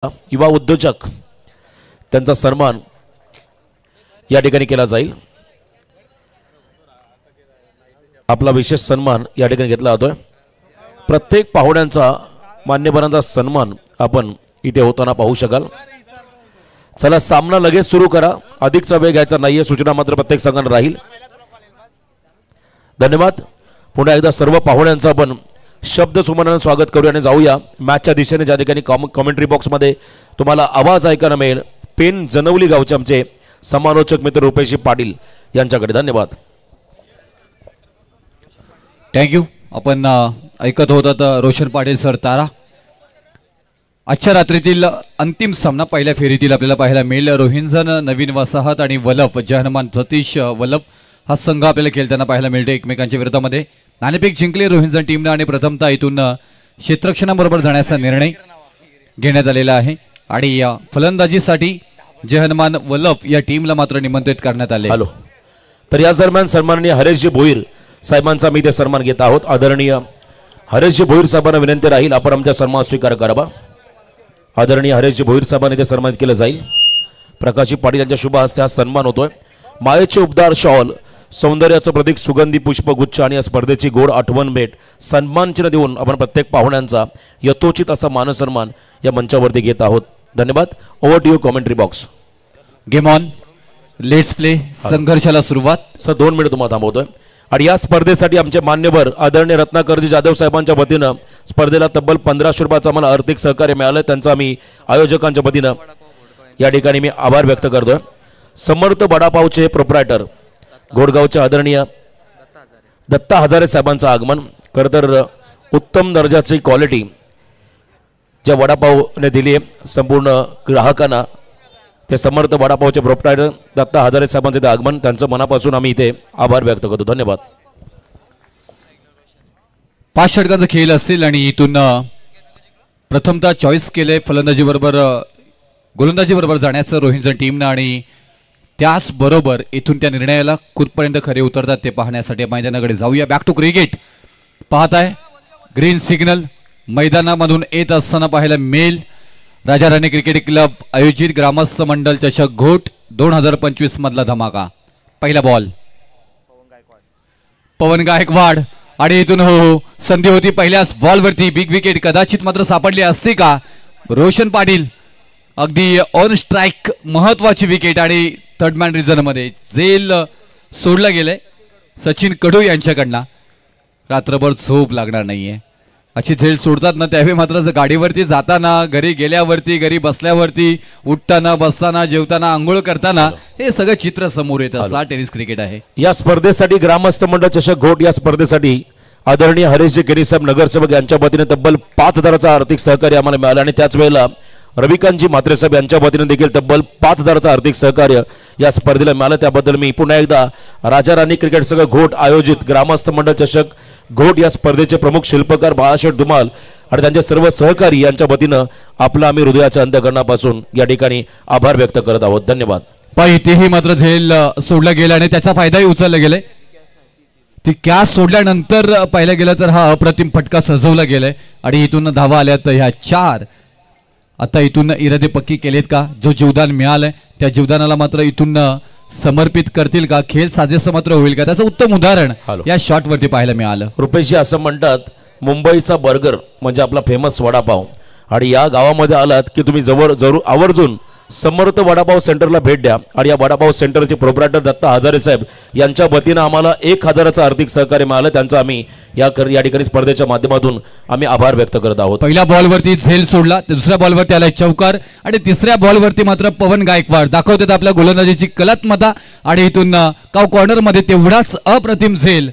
युवा उद्योजक त्यांचा सन्मान या ठिकाणी केला जाईल। आपला विशेष सन्मान या ठिकाणी घेतला जातोय। प्रत्येक पाहुण्यांचा मान्यवरांचा सन्मान आपण इथे होताना पाहू शकाल। चला सामना लगेच सुरू करा, अधिकचा वेळ घ्यायचा नाहीये, सूचना मात्र प्रत्येक संघाला राहील। धन्यवाद। पुन्हा एकदा सर्व पाहुण्यांचं आपण शब्द सुमनाने स्वागत करूया आणि जाऊया मॅचच्या दिशेने। ज्या ठिकाणी कमेंट्री बॉक्समध्ये तुम्हाला आवाज ऐकायला मिळेल पेन जनवली गावचे आमचे समालोचक मित्र रुपेश पाटील यांच्याकडे। धन्यवाद, थँक्यू। आपण ऐकत होतात रोशन पाटील सर तारा। आजच्या रात्रीतील अंतिम सामना पहिल्या फेरीतील आपल्याला पाहायला मिळेल। रोहिंजन नवीन वसाहत आणि वलप जहनमान सतीश वलप हा संघ आपल्याला खेळताना पाहायला मिळतो एकमेकांच्या विरोधामध्ये। नाणेफेक जिंकले रोहिंजन टीमने आणि प्रथमतः इथून क्षेत्ररक्षणाबरोबर जाण्याचा निर्णय घेण्यात आलेला आहे आणि या फलंदाजीसाठी जहनमान वलप या टीमला मात्र निमंत्रित करण्यात आले। हॅलो, तर या दरम्यान सन्माननीय हरेशजी भोईर साहेबांचा मी ते सन्मान घेत आहोत। आदरणीय हरेशजी भोईर साहेबांना विनंती राहील आपण आमचा सन्मान स्वीकार करावा। आदरणीय हरेशजी भोईर साहेबांनी ते सन्मानित केलं जाईल। प्रकाशजी पाटील यांच्या शुभ हस्ते हा सन्मान होतोय। मायेचे उपदार शॉल, सौंदर्याचं प्रतीक सुगंधी पुष्पगुच्छ आणि या स्पर्धेची गोड आठवण भेट सन्मान चिन्ह देऊन आपण प्रत्येक पाहुण्यांचा यथोचित असा मानसन्मान या मंचावरती घेत आहोत। धन्यवाद। Over to you commentary box. Game on, let's play. संघर्षाला सुरुवात। सर 2 मिनिट तुम्हाला थांबवतोय आणि या स्पर्धेसाठी आमचे मान्यवर आदरणीय रत्नाकरजी जाधव साहेबांच्या वतीनं स्पर्धेला तब्बल 1500 रुपयाचं आम्हाला आर्थिक सहकार्य मिळालं। त्यांचा आम्ही आयोजकांच्या वतीनं या ठिकाणी मी आभार व्यक्त करतोय। समर्थ वडापावचे प्रोप्रायटर घोडगावचे आदरणीय दत्ता हजारे साहेबांचं आगमन। खरं तर उत्तम दर्जाची क्वालिटी ज्या वडापावने दिली आहे संपूर्ण ग्राहकांना, ते समर्थ वडापावचे प्रोप्रायटर दत्ता हजारे साहेबांचे आगमन, त्यांचं मनापासून आम्ही इथे आभार व्यक्त करतो। धन्यवाद। 5 षटकांचा खेळ असेल आणि इथून प्रथमतः चॉईस केले फलंदाजी बरोबर गोलंदाजी बरोबर जाण्याचं रोहिंजन टीमनं आणि त्याचबरोबर इथून त्या निर्णयाला कुठपर्यंत खरे उतरतात ते पाहण्यासाठी मैदानाकडे जाऊया। बॅक टू क्रिकेट पाहताय ग्रीन सिग्नल मैदानामधून येत असताना पाहायला मिळेल राजा राणी क्रिकेट क्लब आयोजित ग्रामस्थ मंडल चषक घोट 2025 मधला धमाका। पहिला बॉल पवन गायकवाड आणि इथून हो संधी होती पहिल्याच बॉलवरती बिग विकेट कदाचित मात्र सापडली असती का। रोशन पाटील अगदी ऑन स्ट्राइक महत्वाची विकेट आणि थर्ड मॅन रिझन मध्ये झेल सोडलं गेलंय सचिन कडू यांच्याकडनं। रात्रभर झोप लागणार नाहीये, अशी झेल सोडतात ना त्यावेळी मात्र गाडीवरती जाताना, घरी गेल्यावरती, घरी बसल्यावरती, उठताना, बसताना, जेवताना, आंघोळ करताना हे सगळं चित्र समोर येतं। असा टेनिस क्रिकेट आहे। या स्पर्धेसाठी ग्रामस्थ मंडळ चषक घोट या स्पर्धेसाठी आदरणीय हरेशजी केरी साहेब नगरसेवक यांच्या वतीने तब्बल 5000चा आर्थिक सहकार्य आम्हाला मिळालं आणि त्याच वेळेला रविकांतजी म्हात्रे साहेब यांच्या वतीने देखील तब्बल 5000चं आर्थिक सहकार्य या स्पर्धेला मिळालं। त्याबद्दल मी पुन्हा एकदा राजा राणी क्रिकेट संघ घोट आयोजित ग्रामस्थ मंडळ चषक घोट या स्पर्धेचे प्रमुख शिल्पकार बाळाशेठ धुमाल आणि त्यांचे सर्व सहकारी यांच्या वतीनं आपला आम्ही हृदयाच्या अंतःकरणापासून या ठिकाणी आभार व्यक्त करत आहोत। धन्यवाद। पण इथेही मात्र झेल सोडला गेला आणि त्याचा फायदाही उचलला गेलाय। ती कॅच सोडल्यानंतर पाहिलं गेलं तर हा अप्रतिम फटका सजवला गेलाय आणि इथून धावा आल्या तर ह्या 4 आता इथून इरादे पक्की केलेत का। जो जीवदान मिळालंय त्या जीवदानाला मात्र इथून समर्पित करतील का, खेळ साजेसं मात्र होईल का, त्याचं उत्तम उदाहरण या शॉट वरती पाहायला मिळालं। रुपेशजी असं म्हणतात मुंबईचा बर्गर म्हणजे आपला फेमस वडापाव आणि या गावामध्ये आलात की तुम्ही जरूर आवर्जून समर्थ वडापाव सेंटरला भेट द्या आणि या वडापाव सेंटरचे प्रोप्रायटर दत्ता हजारे साहेब यांच्या वतीनं आम्हाला 1000चं आर्थिक सहकार्य मिळालं। त्यांचा आम्ही या ठिकाणी स्पर्धेच्या माध्यमातून आम्ही आभार व्यक्त करत आहोत। पहिल्या बॉलवरती झेल सोडला, दुसऱ्या बॉलवरती आलाय चौकार आणि तिसऱ्या बॉलवरती मात्र पवन गायकवाड दाखवतात आपल्या गोलंदाजीची कलात्मता आणि इथून काव कॉर्नर मध्ये तेवढाच अप्रतिम झेल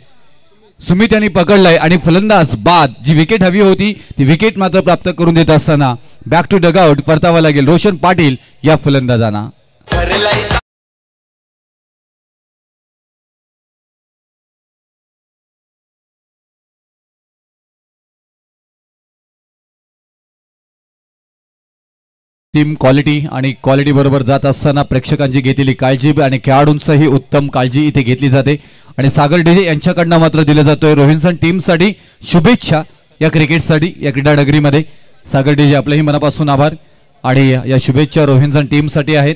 सुमित यांनी पकडलाय आणि फलंदाज बाद जी विकेट हवी होती ती विकेट मात्र प्राप्त करून देत असताना बॅक टू डगआउट परतावा लागेल रोशन पाटील या फलंदाजांना। टीम क्वालिटी आणि क्वालिटी बरोबर जात असताना प्रेक्षकांची घेतलेली काळजी आणि खेळाडूंचंही उत्तम काळजी इथे घेतली जाते आणि सागर डेजे यांच्याकडनं मात्र दिलं जातोय रोहिंजन टीमसाठी शुभेच्छा या क्रिकेटसाठी या क्रीडा नगरीमध्ये। सागर डेजे आपलेही मनापासून आभार। आणि या शुभेच्छा रोहिंजन टीमसाठी आहेत.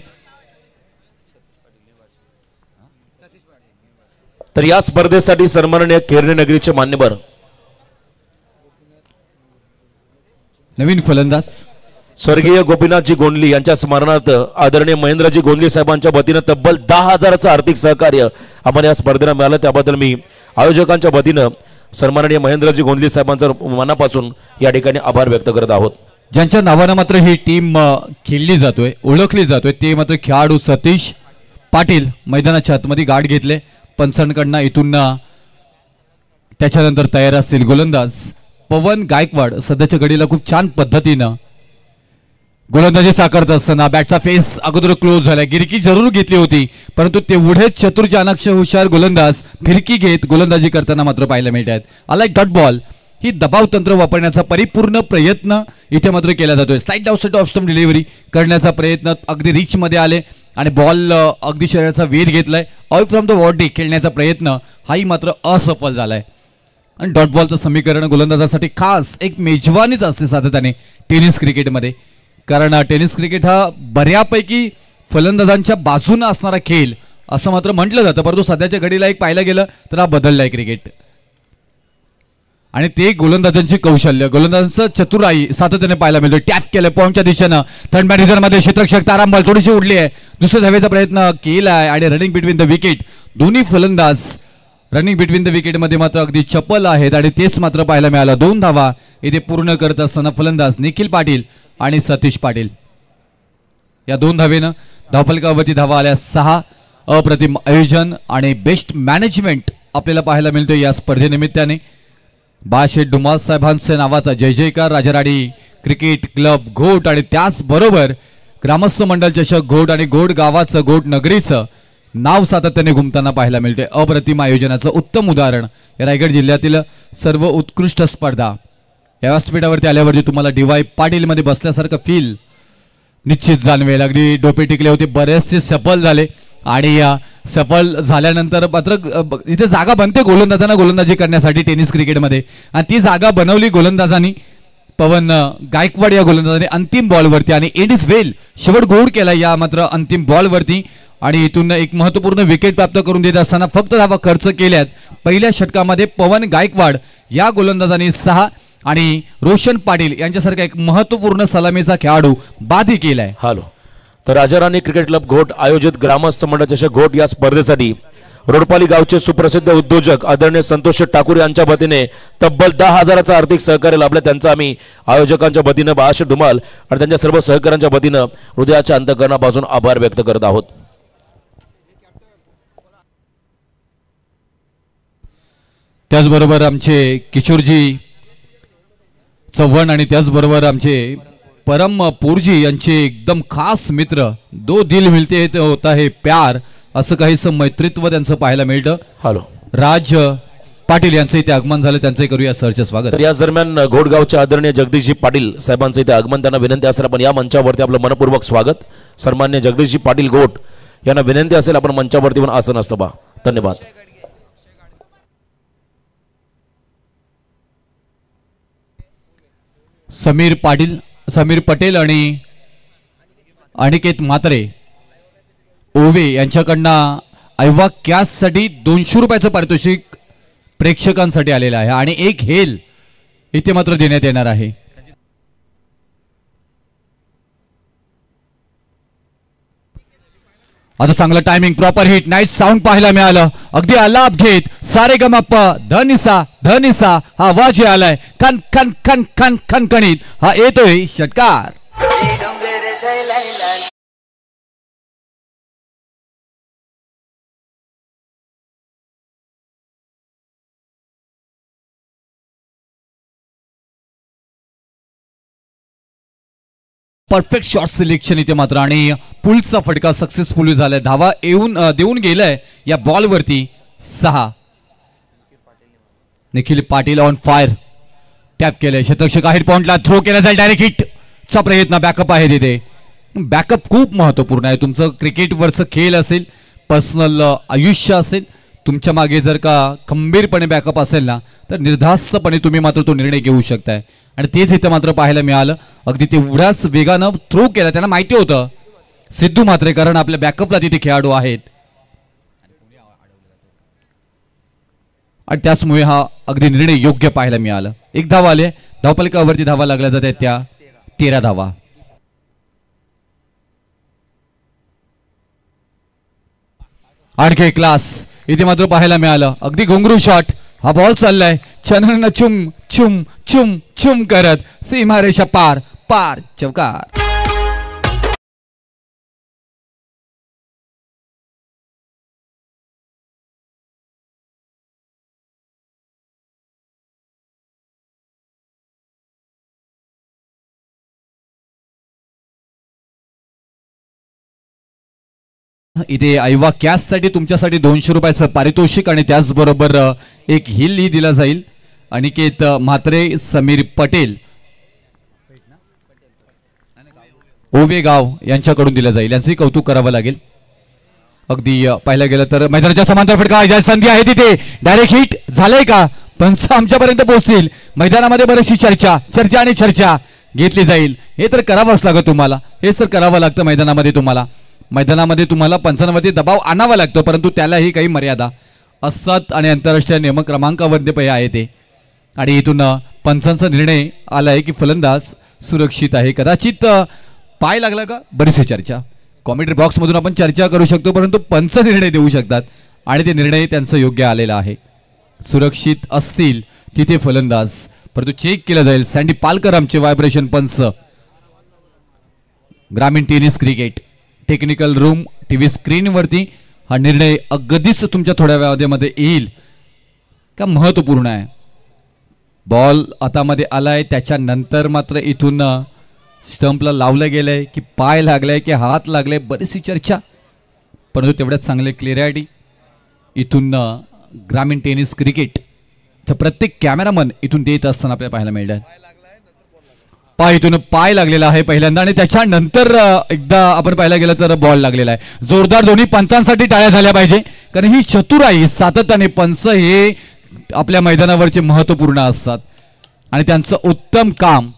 तर या स्पर्धेसाठी सन्माननीय केरणे नगरीचे मान्यवर नवीन फलंदाज स्वर्गीय गोपीनाथजी गोंडली यांच्या स्मरणार्थ आदरणीय महेंद्रजी गोंडली साहेबांच्या वतीनं तब्बल 10,000चं आर्थिक सहकार्य आम्हाला या स्पर्धेला मिळालं. त्याबद्दल मी आयोजकांच्या वतीनं सन्माननीय महेंद्रजी गोंडली साहेबांचं मनापासून या ठिकाणी आभार व्यक्त करत आहोत. ज्यांच्या नावानं मात्र ही टीम खेळली जातोय, ओळखली जातोय, ते मात्र खेळाडू सतीश पाटील मैदानाच्या आतमध्ये गाठ घेतले. पंचांकडनं इथून त्याच्यानंतर तयार असतील गोलंदाज पवन गायकवाड. सध्याच्या घडीला खूप छान पद्धतीनं गोलंदाजी साकारत असताना बॅटचा फेस अगोदर क्लोज झाला. गिरकी जरूर घेतली होती, परंतु तेवढेच चतुर चाणाक्ष हुशार गोलंदाज फिरकी घेत गोलंदाजी करताना मात्र पाहायला मिळत आहेत. आलाय डॉट बॉल ही दबाव तंत्र वापरण्याचा परिपूर्ण प्रयत्न इथे मात्र केला जातोय. Slide outside off stump delivery करण्याचा प्रयत्न, अगदी रिच मध्ये आले आणि बॉल अगदी शरीराचा वेध घेतलाय. अवे फ्रॉम द बॉडी खेळण्याचा प्रयत्न हाही मात्र असफल झालाय. आणि डॉट बॉलचं समीकरण गोलंदाजासाठी खास एक मेजवानीच असते सातत्याने टेनिस क्रिकेटमध्ये. कारण टेनिस क्रिकेट हा बऱ्यापैकी फलंदाजांच्या बाजूने असणारा खेळ असं मात्र म्हटलं जातं, परंतु सध्याच्या घडीला एक पाहायला गेलं तर हा बदललाय क्रिकेट. आणि ते गोलंदाजांचे कौशल्य, गोलंदाजांचं चतुराई सातत्याने पाहायला मिळतो. टॅप केलं पॉईंटच्या दिशेनं, थर्ड मॅनेजर मध्ये क्षेत्ररक्षक तारांबळ थोडीशी उडली आहे, दुसऱ्या धावेचा प्रयत्न केलाय आणि रनिंग बिटवीन द विकेट. दोन्ही फलंदाज रनिंग बिटवीन द विकेट मध्ये मात्र अगदी चपल आहेत आणि तेच मात्र पाहायला मिळालं. 2 धावा इथे पूर्ण करत असताना फलंदाज निखिल पाटील आणि सतीश पाटील. या 2 धावेनं धावफलकावरती धावा आल्या 6. अप्रतिम आयोजन आणि बेस्ट मॅनेजमेंट आपल्याला पाहायला मिळतोय या स्पर्धेनिमित्ताने. बाळाशेठ डुमाल साहेबांच्या नावाचा जय जयकार राजाराणी क्रिकेट क्लब घोट आणि त्याचबरोबर ग्रामस्थ मंडळ चषक घोट आणि घोट गावाचं घोट नगरीचं नाव सातत्याने घुमताना पाहायला मिळते. अप्रतिम आयोजनाचं उत्तम उदाहरण या रायगड जिल्ह्यातील सर्व उत्कृष्ट स्पर्धा या व्यासपीठावरती आल्यावरती तुम्हाला DY पाटील मध्ये बसल्यासारखं फील निश्चित जाणवेल. अगदी डोपे टिकले होते, बरेचसे सफल झाले आणि सफल झाल्यानंतर मात्र इथे जागा बनते गोलंदाजांना गोलंदाजी करण्यासाठी टेनिस क्रिकेटमध्ये आणि ती जागा बनवली गोलंदाजांनी. पवन गायकवाड या गोलंदाजाने अंतिम बॉलवरती आणि एंड इज वेल शेवट गोड केला या मात्र अंतिम बॉलवरती आणि इथून एक महत्त्वपूर्ण विकेट प्राप्त करून देत असताना फक्त धावा खर्च केल्यात. पहिल्या षटकामध्ये पवन गायकवाड या गोलंदाजाने 6 आणि रोशन पाटील यांच्यासारखा एक महत्त्वपूर्ण सलामीचा खेळाडू बाधी केलाय. हॅलो, तर राजाराणी क्रिकेट क्लब घोट आयोजित ग्रामस्थ मंडळ चषक घोट या स्पर्धेसाठी रोडपाली गावचे सुप्रसिद्ध उद्योजक आदरणीय संतोष ठाकूर यांच्या वतीने तब्बल 10,000चं आर्थिक सहकार्य लाभलं. त्यांचं आम्ही आयोजकांच्या वतीनं बाळाशेठ धुमाल आणि त्यांच्या सर्व सहकाऱ्यांच्या वतीनं हृदयाच्या अंतःकरणापासून आभार व्यक्त करत आहोत. त्याचबरोबर आमचे किशोरजी चव्हाण आणि त्याचबरोबर आमचे परम पोरजी यांचे एकदम खास मित्र, दो दिल मिलते तो होता है प्यार, असं काहीसं मैत्रित्व त्यांचं पाहायला मिळतं. हॅलो, राज पाटील यांचं इथे आगमन झालं, त्यांचं करूया सरचे स्वागत. तर या दरम्यान घोडगावचे आदरणीय जगदीशजी पाटील साहेबांचं इथे आगमन, त्यांना विनंती असेल आपण या मंचावरती आपलं मनपूर्वक स्वागत. सन्मान्य जगदीशजी पाटील घोट यांना विनंती असेल आपण मंचावरती पण आसन असतं बा. धन्यवाद. समीर पटेल आणि अनिकेत म्हात्रे ओवे यांच्याकडनं ऐवा कॅशसाठी 200 रुपयाचं पारितोषिक प्रेक्षकांसाठी आलेलं आहे आणि एक हेल इथे मात्र देण्यात येणार आहे. आता चांगलं timing, proper hit, night sound पाहायला मिळालं. अगदी आलाप घेत सारेगमप धनिसा धनिसा हा आवाज आलाय. खन खन खन खन खणखणीत हा येतोय षटकार. परफेक्ट शॉट सिलेक्शन इथे मात्र आणि पुलचा फटका सक्सेसफुली झालाय. धावा देऊन गेलाय या बॉलवरती 6. Nikhil Patil on fire, tap केलंय, शतरक्षक आहे पॉइंटला, थ्रो केला जाईल, डायरेक्ट हिट चा प्रयत्न. बॅकअप आहे तिथे, बॅकअप खूप महत्वपूर्ण आहे. तुमचं क्रिकेटवरचं खेळ असेल, पर्सनल आयुष्य असेल, तुमच्या मागे जर का खंबीरपणे बॅकअप असेल ना तर निर्धास्तपणे तुम्ही मात्र तो निर्णय घेऊ शकताय. आणि तेच इथं मात्र पाहायला मिळालं. अगदी तेवढ्याच वेगानं थ्रो केला. त्यांना माहिती होतं सिद्धू म्हात्रे कारण आपल्या बॅकअपला तिथे खेळाडू आहेत आणि त्याचमुळे हा अगदी निर्णय योग्य पाहायला मिळाला. एक धाव आले. धावपलकावरती धावा लागल्या जातात त्या 13 धावा. आणखी एक क्लास इथे मात्र पाहायला मिळालं. अगदी घोंगरू शॉट. हा बॉल चाललाय चंद्रन चुम चुम चुम चुम करत सीमारेषा पार पार चौकार. इथे आयवा कॅश साठी तुमच्यासाठी 200 रुपयाचं पारितोषिक आणि त्याचबरोबर एक हिल दिला जाईल. अनिकेत म्हात्रे, समीर पटेल, ओवेगाव यांच्याकडून दिलं जाईल. यांचंही कौतुक करावं लागेल. अगदी पाहिलं गेलं तर मैदानाच्या समांतर फटका संधी आहे तिथे डायरेक्ट हिट झालंय का पंच आमच्यापर्यंत पोहोचतील. मैदानामध्ये बरीचशी चर्चा आणि चर्चा घेतली जाईल. हे तर करावंच लागतं तुम्हाला. हेच तर करावं लागतं मैदानामध्ये तुम्हाला पंचांवरती दबाव आणावा लागतो परंतु त्यालाही काही मर्यादा असतात आणि आंतरराष्ट्रीय नियम क्रमांकावरती पै आहे ते. आणि इथून पंचांचा निर्णय आलाय की फलंदाज सुरक्षित आहे. कदाचित पाय लागला का बरीचशी चर्चा कॉमेंट्री बॉक्स मधून आपण चर्चा करू शकतो परंतु पंच निर्णय देऊ शकतात आणि ते निर्णय त्यांचं योग्य आलेला आहे. सुरक्षित असतील तिथे फलंदाज परंतु चेक केलं जाईल. सँडी पालकर आमचे व्हायब्रेशन पंच. ग्रामीण tennis cricket technical room TV स्क्रीनवरती हा निर्णय अगदीच तुमच्या थोड्या वेळामध्ये येईल का महत्वपूर्ण आहे. बॉल हातामध्ये आलाय त्याच्यानंतर मात्र इथून स्टंपला लावलं गेलंय की पाय लागलाय की हात लागलाय बरीचशी चर्चा परंतु तेवढ्याच चांगले क्लिअरिटी इथून ग्रामीण टेनिस क्रिकेट प्रत्येक कॅमेरामन इथून देत असताना आपल्याला पाहायला मिळतात. इथून पाय लागलेला आहे पहिल्यांदा आणि त्याच्यानंतर एकदा आपण पाहायला गेलं तर बॉल लागलेला आहे. जोरदार दोन्ही पंचांसाठी टाळ्या झाल्या पाहिजे कारण ही चतुराई सातत्याने पंच हे आपल्या मैदानावरचे महत्वपूर्ण असतात आणि त्यांचं उत्तम काम.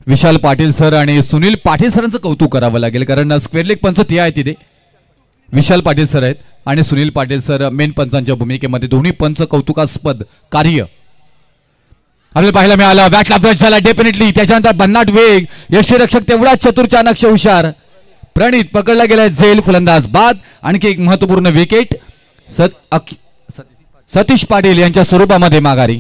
विशाल पाटील सर आणि सुनील पाटील सरांचं कौतुक करावं लागेल कारण स्क्वेअर लेग पंच ते आहे तिथे विशाल पाटील सर आहेत आणि सुनील पाटील सर मेन पंचांच्या भूमिकेमध्ये दोन्ही पंच कौतुकास्पद कार्य आपल्याला पाहायला मिळालं. बॅटला ब्रश झाला डेफिनेटली. त्याच्यानंतर भन्नाट वेग यष्टीरक्षक तेवढा चतुर चाणक्ष हुशार. प्रणित पकडला गेलाय झेल फलंदाज बाद. आणखी एक महत्वपूर्ण विकेट सतीश पाटील यांच्या स्वरूपामध्ये माघारी.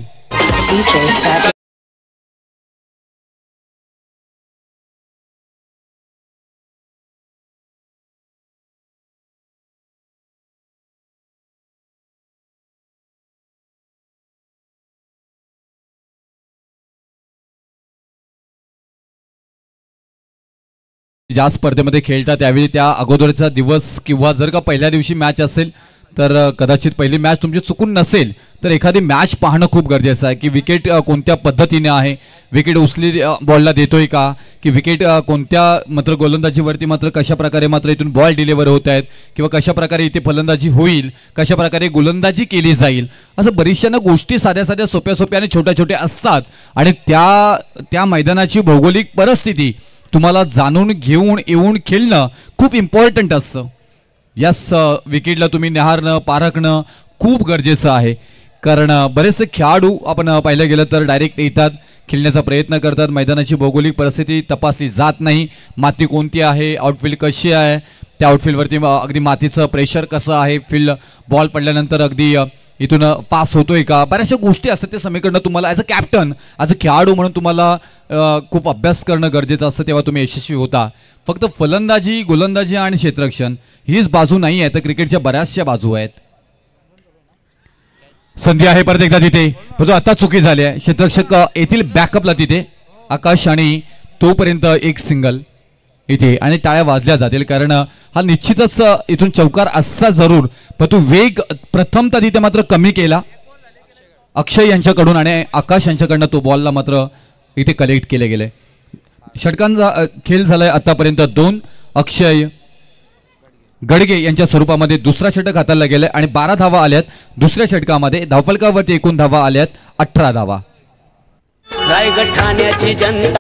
ज्या स्पर्धेमध्ये खेळतात त्यावेळी त्या अगोदरचा दिवस किंवा जर का पहिल्या दिवशी मॅच असेल तर कदाचित पहिली मॅच तुमची चुकून नसेल तर एखादी मॅच पाहणं खूप गरजेचं आहे की विकेट कोणत्या पद्धतीने आहे. विकेट उचली बॉलला देतोय का की विकेट कोणत्या मात्र गोलंदाजीवरती मात्र कशा प्रकारे मात्र इथून बॉल डिलिव्हर होत आहेत किंवा कशा प्रकारे इथे फलंदाजी होईल कशा प्रकारे गोलंदाजी केली जाईल. असं बऱ्याचशा गोष्टी साध्या साध्या सोप्या आणि छोट्या छोट्या असतात आणि त्या मैदानाची भौगोलिक परिस्थिती तुम्हाला जाणून घेऊन येऊन खेळणं खूप इम्पॉर्टंट असतं. यास विकेटला तुम्ही निहारणं पारखणं खूप गरजेचं आहे कारण बरेचसे खेळाडू आपण पाहिलं गेलं तर डायरेक्ट येतात खेळण्याचा प्रयत्न करतात. मैदानाची भौगोलिक परिस्थिती तपासली जात नाही. माती कोणती आहे आउटफील्ड कशी आहे त्या आउटफील्डवरती अगदी मातीचं प्रेशर कसं आहे फील्ड बॉल पडल्यानंतर अगदी इथून पास होतोय का बऱ्याचशा गोष्टी असतात ते समीकरण तुम्हाला as a captain as a खेळाडू म्हणून तुम्हाला खूप अभ्यास करणं गरजेचं असतं तेव्हा तुम्ही यशस्वी होता. फक्त फलंदाजी गोलंदाजी आणि क्षेत्ररक्षण हीच बाजू नाही आहे तर क्रिकेटच्या बऱ्याचशा बाजू आहेत. संधी आहे परत एकदा तिथे पण आता चुकी झाली आहे. क्षेत्ररक्षक येथील बॅकअपला तिथे आकाश आणि तोपर्यंत एक सिंगल इथे आणि टाळ्या वाजल्या जातील कारण हा निश्चितच इथून चौकार असता जरूर पण तो वेग प्रथमतः तिथे मात्र कमी केला अक्षय यांच्याकडून आणि आकाश यांच्याकडनं तो बॉलला मात्र इथे कलेक्ट केले गेले. षटकांचा खेळ झालाय आतापर्यंत 2. अक्षय गडगे यांच्या स्वरूपामध्ये दुसरा षटक हाताळला गेलाय आणि 12 धावा आल्यात दुसऱ्या षटकामध्ये. धावफलकावरती एकूण धावा आल्यात 18 धावा. रायगड ठाण्याची जनता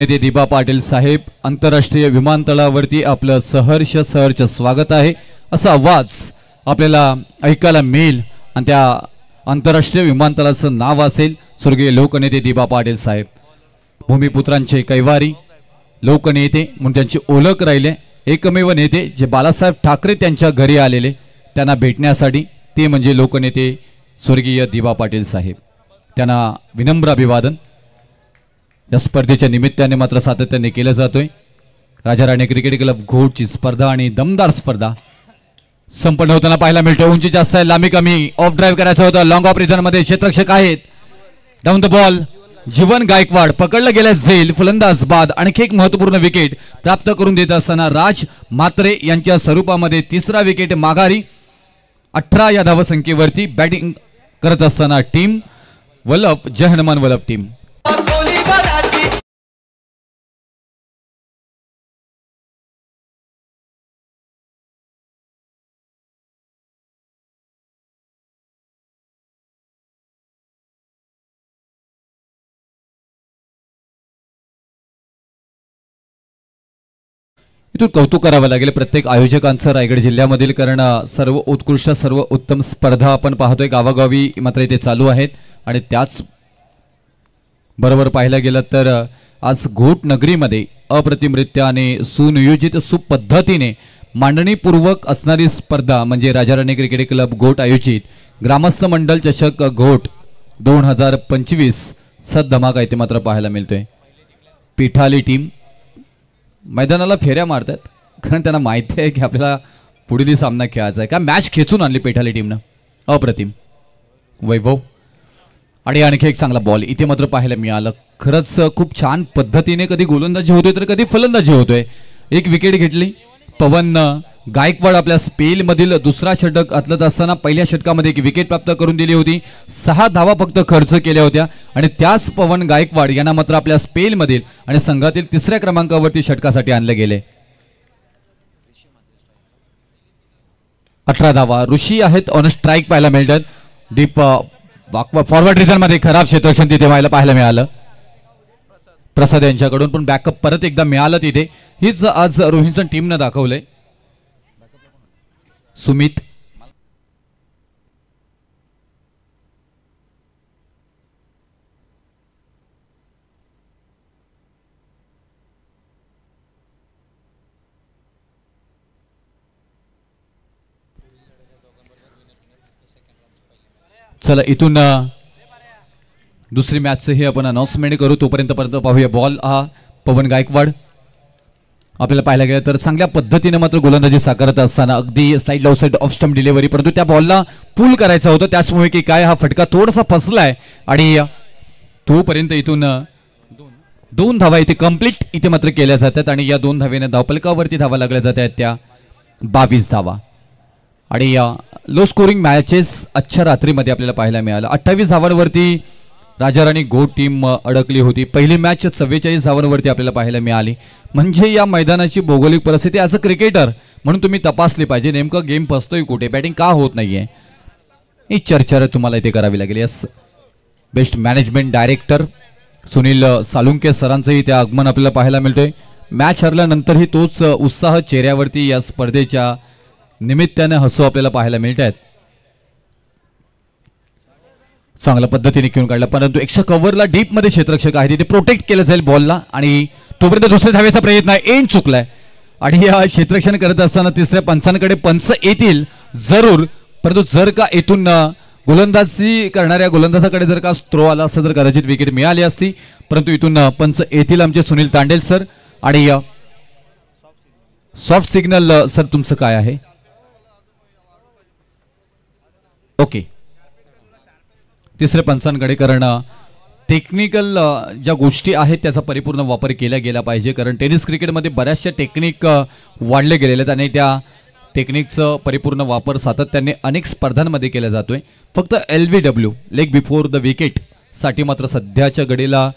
नेते दिबा पाटील साहेब, आंतरराष्ट्रीय विमानतळावरती आपलं सहर्ष स्वागत आहे असा आवाज आपल्याला ऐकायला मिळेल आणि त्या आंतरराष्ट्रीय विमानतळाचं नाव असेल स्वर्गीय लोकनेते दिबा पाटील साहेब. भूमिपुत्रांचे कैवारी लोकनेते म्हणून त्यांची ओळख राहिले. एकमेव नेते जे बाळासाहेब ठाकरे त्यांच्या घरी आलेले त्यांना भेटण्यासाठी, ते म्हणजे लोकनेते स्वर्गीय दिबा पाटील साहेब. त्यांना विनम्र अभिवादन या स्पर्धेच्या निमित्ताने मात्र सातत्याने केलं जातोय. राजा राणी क्रिकेट क्लब घोटची स्पर्धा आणि दमदार स्पर्धा संपन्न होताना पाहायला मिळतो. उंची जास्त आहे, लांबी कमी, ऑफ ड्राईव्ह करायचं होतं. लॉंग ऑफ रिझन मध्ये क्षेत्ररक्षक आहेत. डाऊन द बॉल जीवन गायकवाड पकडलं गेलं झेल, फलंदाज बाद. आणखी एक महत्वपूर्ण विकेट प्राप्त करून देत असताना राज म्हात्रे यांच्या स्वरूपामध्ये तिसरा विकेट माघारी. 18 या धावसंख्येवरती बॅटिंग करत असताना टीम वलप, जय हनुमान वलप टीम. इथून कौतुक करावं लागेल प्रत्येक आयोजकांचं रायगड जिल्ह्यामधील, कारण सर्व उत्कृष्ट सर्व उत्तम स्पर्धा आपण पाहतोय गावागावी मात्र इथे चालू आहेत. आणि त्याच बरोबर पाहायला गेलं तर आज घोट नगरीमध्ये अप्रतिमरित्या आणि सुनियोजित सुपद्धतीने मांडणीपूर्वक असणारी स्पर्धा म्हणजे राजा राणी क्रिकेट क्लब घोट आयोजित ग्रामस्थ मंडल चषक घोट 2025 सद धमाका इथे मात्र पाहायला मिळतोय. पिठाली टीम मैदानाला फेऱ्या मारतात कारण त्यांना माहिती आहे की आपल्याला पुढील सामना खेळायचा आहे. का मॅच खेचून आणली पेठाली टीमनं, अप्रतिम. वैभव आणि आणखी एक चांगला बॉल इथे मात्र पाहायला मिळालं. खरंच खूप छान पद्धतीने कधी गोलंदाजी होतोय तर कधी फलंदाजी होतोय. एक विकेट घेतली पवन गायकवाड आपल्या स्पेल मधील दुसरा षटक हातलत असताना पहिल्या षटकामध्ये एक विकेट प्राप्त करून दिली होती. 6 धावा फक्त खर्च केल्या होत्या आणि त्याच पवन गायकवाड यांना मात्र आपल्या स्पेल मधील आणि संघातील तिसऱ्या क्रमांकावरती षटकासाठी आणले गेले. 18 धावा ऋषी आहेत ऑन स्ट्राईक पाहायला मिळतात. डीप फॉरवर्ड रिझन मध्ये खराब क्षेत्ररक्षण तिथे व्हायला पाहायला मिळालं प्रसाद यांच्याकडून, पण बॅकअप परत एकदा मिळालं तिथे. हीच आज रोहिंसन टीमनं दाखवलंय. सुमित चला इथून दुसरी मॅचचं हे आपण अनाउन्समेंट करू. तोपर्यंत पाहूया बॉल हा पवन गायकवाड. आपल्याला पाहायला गेलं तर चांगल्या पद्धतीने मात्र गोलंदाजी साकारत असताना अगदी स्लाइड लाव साइड ऑफ स्टंप डिलिव्हरी, परंतु त्या बॉलला पुल करायचं होतं त्याचमुळे की काय हा फटका थोडासा फसलाय आणि तोपर्यंत इथून 2 धावा इथे कंप्लीट इथे मात्र केल्या जातात आणि या 2 धावेने धावपलकावरती धावा लागल्या जातात त्या 22 धावा. आणि लो स्कोरिंग मॅचेस आजच्या रात्रीमध्ये आपल्याला पाहायला मिळालं. 28 धावांवरती राजा राणी घोट टीम अडकली होती. पहिली मॅच 44 धावांवरती आपल्याला पाहायला मिळाली. म्हणजे या मैदानाची भौगोलिक परिस्थिती ॲज अ क्रिकेटर म्हणून तुम्ही तपासली पाहिजे नेमकं गेम फसतोय कुठे, बॅटिंग का होत नाहीये, ही चर्चा तुम्हाला इथे करावी लागेल. Yes, best management director Sunil Salunke सरांचंही इथे आगमन आपल्याला पाहायला मिळतोय. मॅच हरल्यानंतरही तोच उत्साह चेहऱ्यावरती या स्पर्धेच्या निमित्ताने हसू आपल्याला पाहायला मिळत आहेत. चांगल्या पद्धतीने खेळून काढला, परंतु एक्स्ट्रा कव्हरला डीप मध्ये क्षेत्ररक्षक आहे तिथे प्रोटेक्ट केलं जाईल बॉलला आणि तोपर्यंत दुसऱ्या धावेचा प्रयत्न आहे, एंड चुकलाय. आणि या क्षेत्ररक्षण करत असताना तिसऱ्या पंचांकडे पंच येतील जरूर, परंतु जर का इथून गोलंदाजी करणाऱ्या गोलंदाजाकडे जर का थ्रो आला असता तर कदाचित विकेट मिळाली असती, परंतु इथून पंच येतील आमचे सुनील तांडेल सर. आणि सॉफ्ट सिग्नल सर तुमचं काय आहे? ओके, तिसरे पंचांकडे, कारण टेक्निकल ज्या गोष्टी आहेत त्याचा परिपूर्ण वापर केला गेला पाहिजे, कारण टेनिस क्रिकेटमध्ये बऱ्याचशा टेक्निक वाढले गेलेले आहेत आणि त्या टेक्निकचं परिपूर्ण वापर सातत्याने अनेक स्पर्धांमध्ये केला जातोय. फक्त LBW leg before the wicket साठी मात्र सध्याच्या घडीला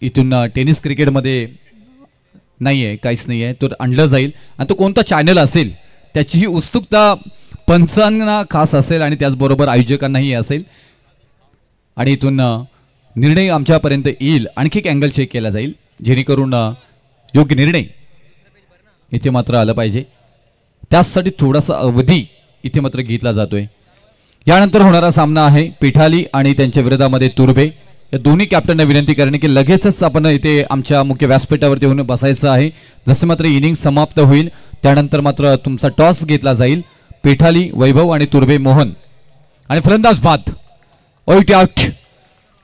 इथून टेनिस क्रिकेटमध्ये नाही आहे, काहीच नाही आहे. तो आणलं जाईल आणि तो कोणता चॅनल असेल त्याचीही उत्सुकता पंचांना खास असेल आणि त्याचबरोबर आयोजकांनाही असेल आणि इथून निर्णय आमच्यापर्यंत येईल. आणखी एक अँगल चेक केला जाईल जेणेकरून योग्य निर्णय इथे मात्र आलं पाहिजे. त्यासाठी थोडासा अवधी इथे मात्र घेतला जातोय. यानंतर होणारा सामना आहे पिठाली आणि त्यांच्या विरोधामध्ये तुर्भे. या दोन्ही कॅप्टनना विनंती करणे की लगेचच आपण इथे आमच्या मुख्य व्यासपीठावरती येऊन बसायचं आहे. जसे मात्र इनिंग समाप्त होईल त्यानंतर मात्र तुमचा टॉस घेतला जाईल. पिठाली वैभव आणि तुर्भे मोहन. आणि फलंदाज बाद आउट.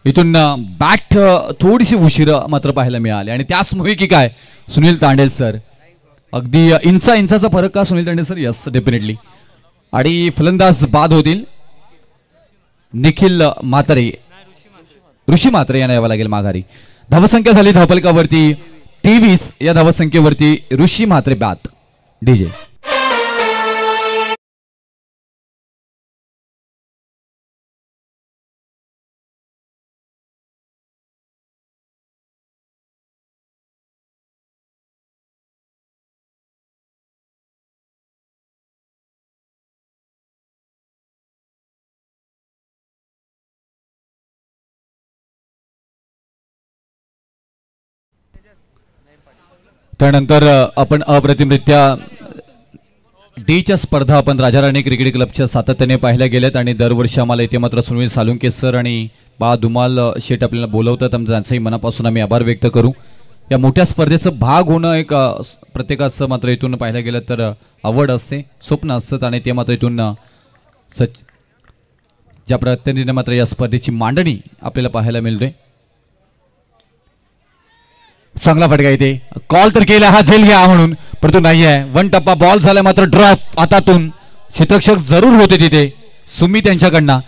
इथून बॅट थोडीशी उशीर मात्र पाहायला मिळाली आणि त्याचमुळे की काय सुनील तांडेल सर, अगदी इंचाचा फरक का Sunil Tandel sir? Yes, definitely. आणि फलंदाज बाद होतील. निखिल म्हात्रे, ऋषी म्हात्रे यांना यावं लागेल माघारी. धावसंख्या झाली धावफलकावरती 23. या धावसंख्येवरती ऋषी म्हात्रे बाद. डीजे त्यानंतर आपण अप्रतिमरित्या डीच्या स्पर्धा आपण राजाराणी क्रिकेट क्लबच्या सातत्याने पाहिल्या गेल्यात आणि दरवर्षी आम्हाला इथे मात्र सुनील सालुंके सर आणि बा धुमाल शेठ आपल्याला बोलवतात. त्यांचाही मनापासून आम्ही आभार व्यक्त करू. या मोठ्या स्पर्धेचं भाग होणं एक प्रत्येकाचं मात्र इथून पाहिलं गेलं तर आवड असते, स्वप्न असतं आणि ते मात्र इथून ज्या प्रतिनिधीने मात्र या स्पर्धेची मांडणी आपल्याला पाहायला मिळते. चांगला फटका इथे, कॉल तर केला हा झेल घ्या म्हणून, परंतु नाही आहे. वन टप्पा बॉल झाला मात्र ड्रॉप हातातून. क्षेत्ररक्षक जरूर होते तिथे सुमित यांच्याकडनं.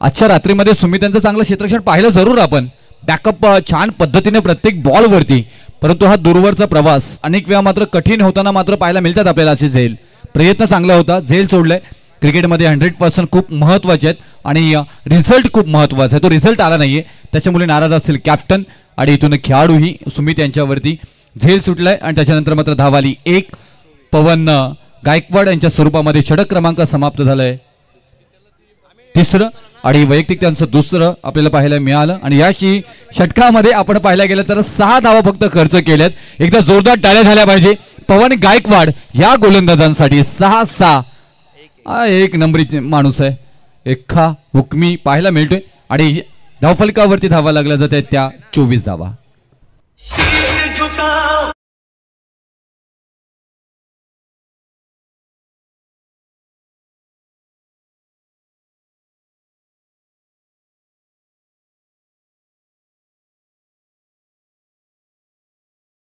आजच्या रात्रीमध्ये सुमित यांचं चांगलं क्षेत्ररक्षण पाहिलं जरूर आपण. बॅकअप छान पद्धतीने प्रत्येक बॉलवरती, परंतु हा दूरवरचा प्रवास अनेक वेळा मात्र कठीण होताना मात्र पाहायला मिळतात आपल्याला असे झेल. प्रयत्न चांगला होता, झेल सोडलाय. क्रिकेटमध्ये 100% खूप महत्वाचे आहेत आणि रिझल्ट खूप महत्वाचा आहे. तो रिझल्ट आला नाहीये त्याच्यामुळे नाराज असेल कॅप्टन आणि इथून खेळाडूही सुमित यांच्यावरती. झेल सुटलाय आणि त्याच्यानंतर मात्र धावाली 1. पवन गायकवाड यांच्या स्वरूपामध्ये षटक क्रमांक समाप्त झालाय, 3रं आणि वैयक्तिक त्यांचं 2रं आपल्याला पाहायला मिळालं. आणि याची षटकामध्ये आपण पाहायला गेलं तर 6 धावा फक्त खर्च केल्यात. एकदा जोरदार टाळ्या झाल्या पाहिजे पवन गायकवाड या गोलंदाजांसाठी. 6-6 एक नंबरी माणूस आहे, एका हुकमी पाहायला मिळतोय आणि धावफलकावरती धावा लागल्या जात आहेत त्या 24 धावा.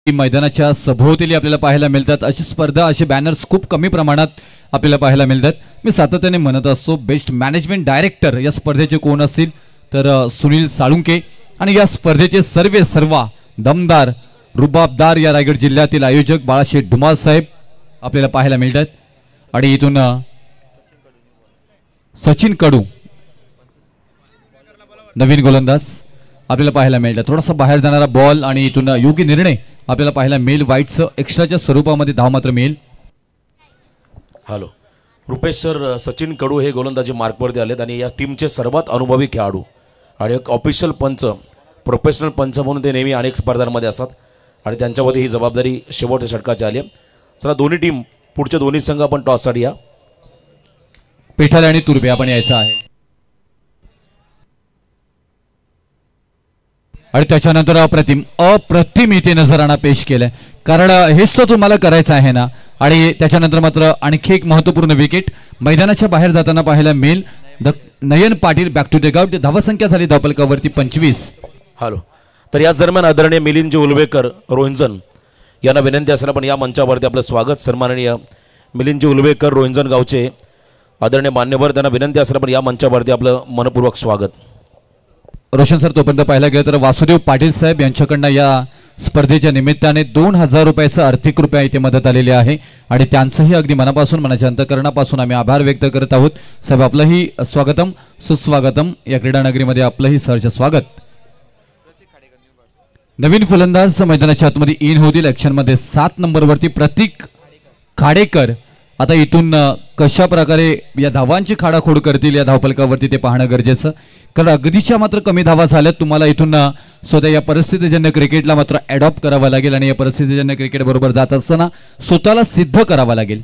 मैदानाच्या सभोवताली आपल्याला पाहायला मिळतात. अशी स्पर्धा, असे बॅनर्स खूप कमी प्रमाणात आपल्याला पाहायला मिळतात. मी सातत्याने म्हणत असतो बेस्ट मॅनेजमेंट डायरेक्टर या स्पर्धेचे कोण असतील तर सुनील साळुंके आणि या स्पर्धेचे सर्वा दमदार रुबाबदार या रायगड जिल्ह्यातील आयोजक बाळाशेठ धुमाल साहेब आपल्याला पाहायला मिळतात. आणि इथून सचिन कडू नवीन गोलंदाज आपल्याला पाहायला मिळतात. थोडासा बाहेर जाणारा बॉल आणि इथून योग्य निर्णय आपल्याला पाहायला मिळेल. वाईटचं एक्स्ट्राच्या स्वरूपामध्ये धाव मात्र मिळेल. हॅलो रुपेश सर, सचिन कडू हे गोलंदाजी मार्कवरती आलेत आणि या टीमचे सर्वात अनुभवी खेळाडू आणि एक ऑफिशियल पंच, प्रोफेशनल पंच म्हणून ते नेहमी अनेक स्पर्धांमध्ये असतात आणि त्यांच्यावरती ही जबाबदारी शेवटच्या षटकाची आली आहे. चला दोन्ही टीम, पुढचे दोन्ही संघ आपण टॉससाठी या. पिठाले आणि तुर्भे आपण यायचं आहे. आणि त्याच्यानंतर अप्रतिम इथे नजराणा पेश केलाय, कारण हेच तर तुम्हाला करायचं आहे ना. आणि त्याच्यानंतर मात्र आणखी एक महत्वपूर्ण विकेट मैदानाच्या बाहेर जाताना पाहायला मिळेल. Nayan Patil back to the ground. धावसंख्या झाली धावफलकावरती 25. हॅलो, तर याच दरम्यान आदरणीय मिलिंदजी उलवेकर रोहिंजन यांना विनंती असेल आपण या मंचावरती आपलं स्वागत. सन्माननीय मिलिंदजी उलवेकर रोहिंजन गावचे आदरणीय मान्यवर त्यांना विनंती असेल पण या मंचावरती आपलं मनपूर्वक स्वागत. रोशन सर, तोपर्यंत पाहायला गेलं तर वासुदेव पाटील साहेब यांच्याकडनं या स्पर्धेच्या निमित्ताने 2000 रुपयाचं आर्थिक रुपया इथे मदत आलेली आहे आणि त्यांचंही अगदी मनापासून मनाच्या अंतकरणापासून आम्ही आभार व्यक्त करत आहोत. साहेब, आपलंही स्वागतम सुस्वागतम. या क्रीडा नगरीमध्ये आपलंही सहर्ष स्वागत. नवीन फलंदाज मैदानाच्या आतमध्ये इन होतील. ॲक्शनमध्ये 7 नंबरवरती प्रतीक खाडेकर. आता इथून कशा प्रकारे या धावांची खाडाखोड करतील या धावफलकावरती ते पाहणं गरजेचं, कारण अगदीच्या मात्र कमी धावा झाल्यात. तुम्हाला इथून स्वतः या परिस्थितीजन्य क्रिकेटला मात्र ॲडॉप्ट करावं लागेल आणि या परिस्थितीजन्य क्रिकेट बरोबर जात असताना स्वतःला सिद्ध करावं लागेल.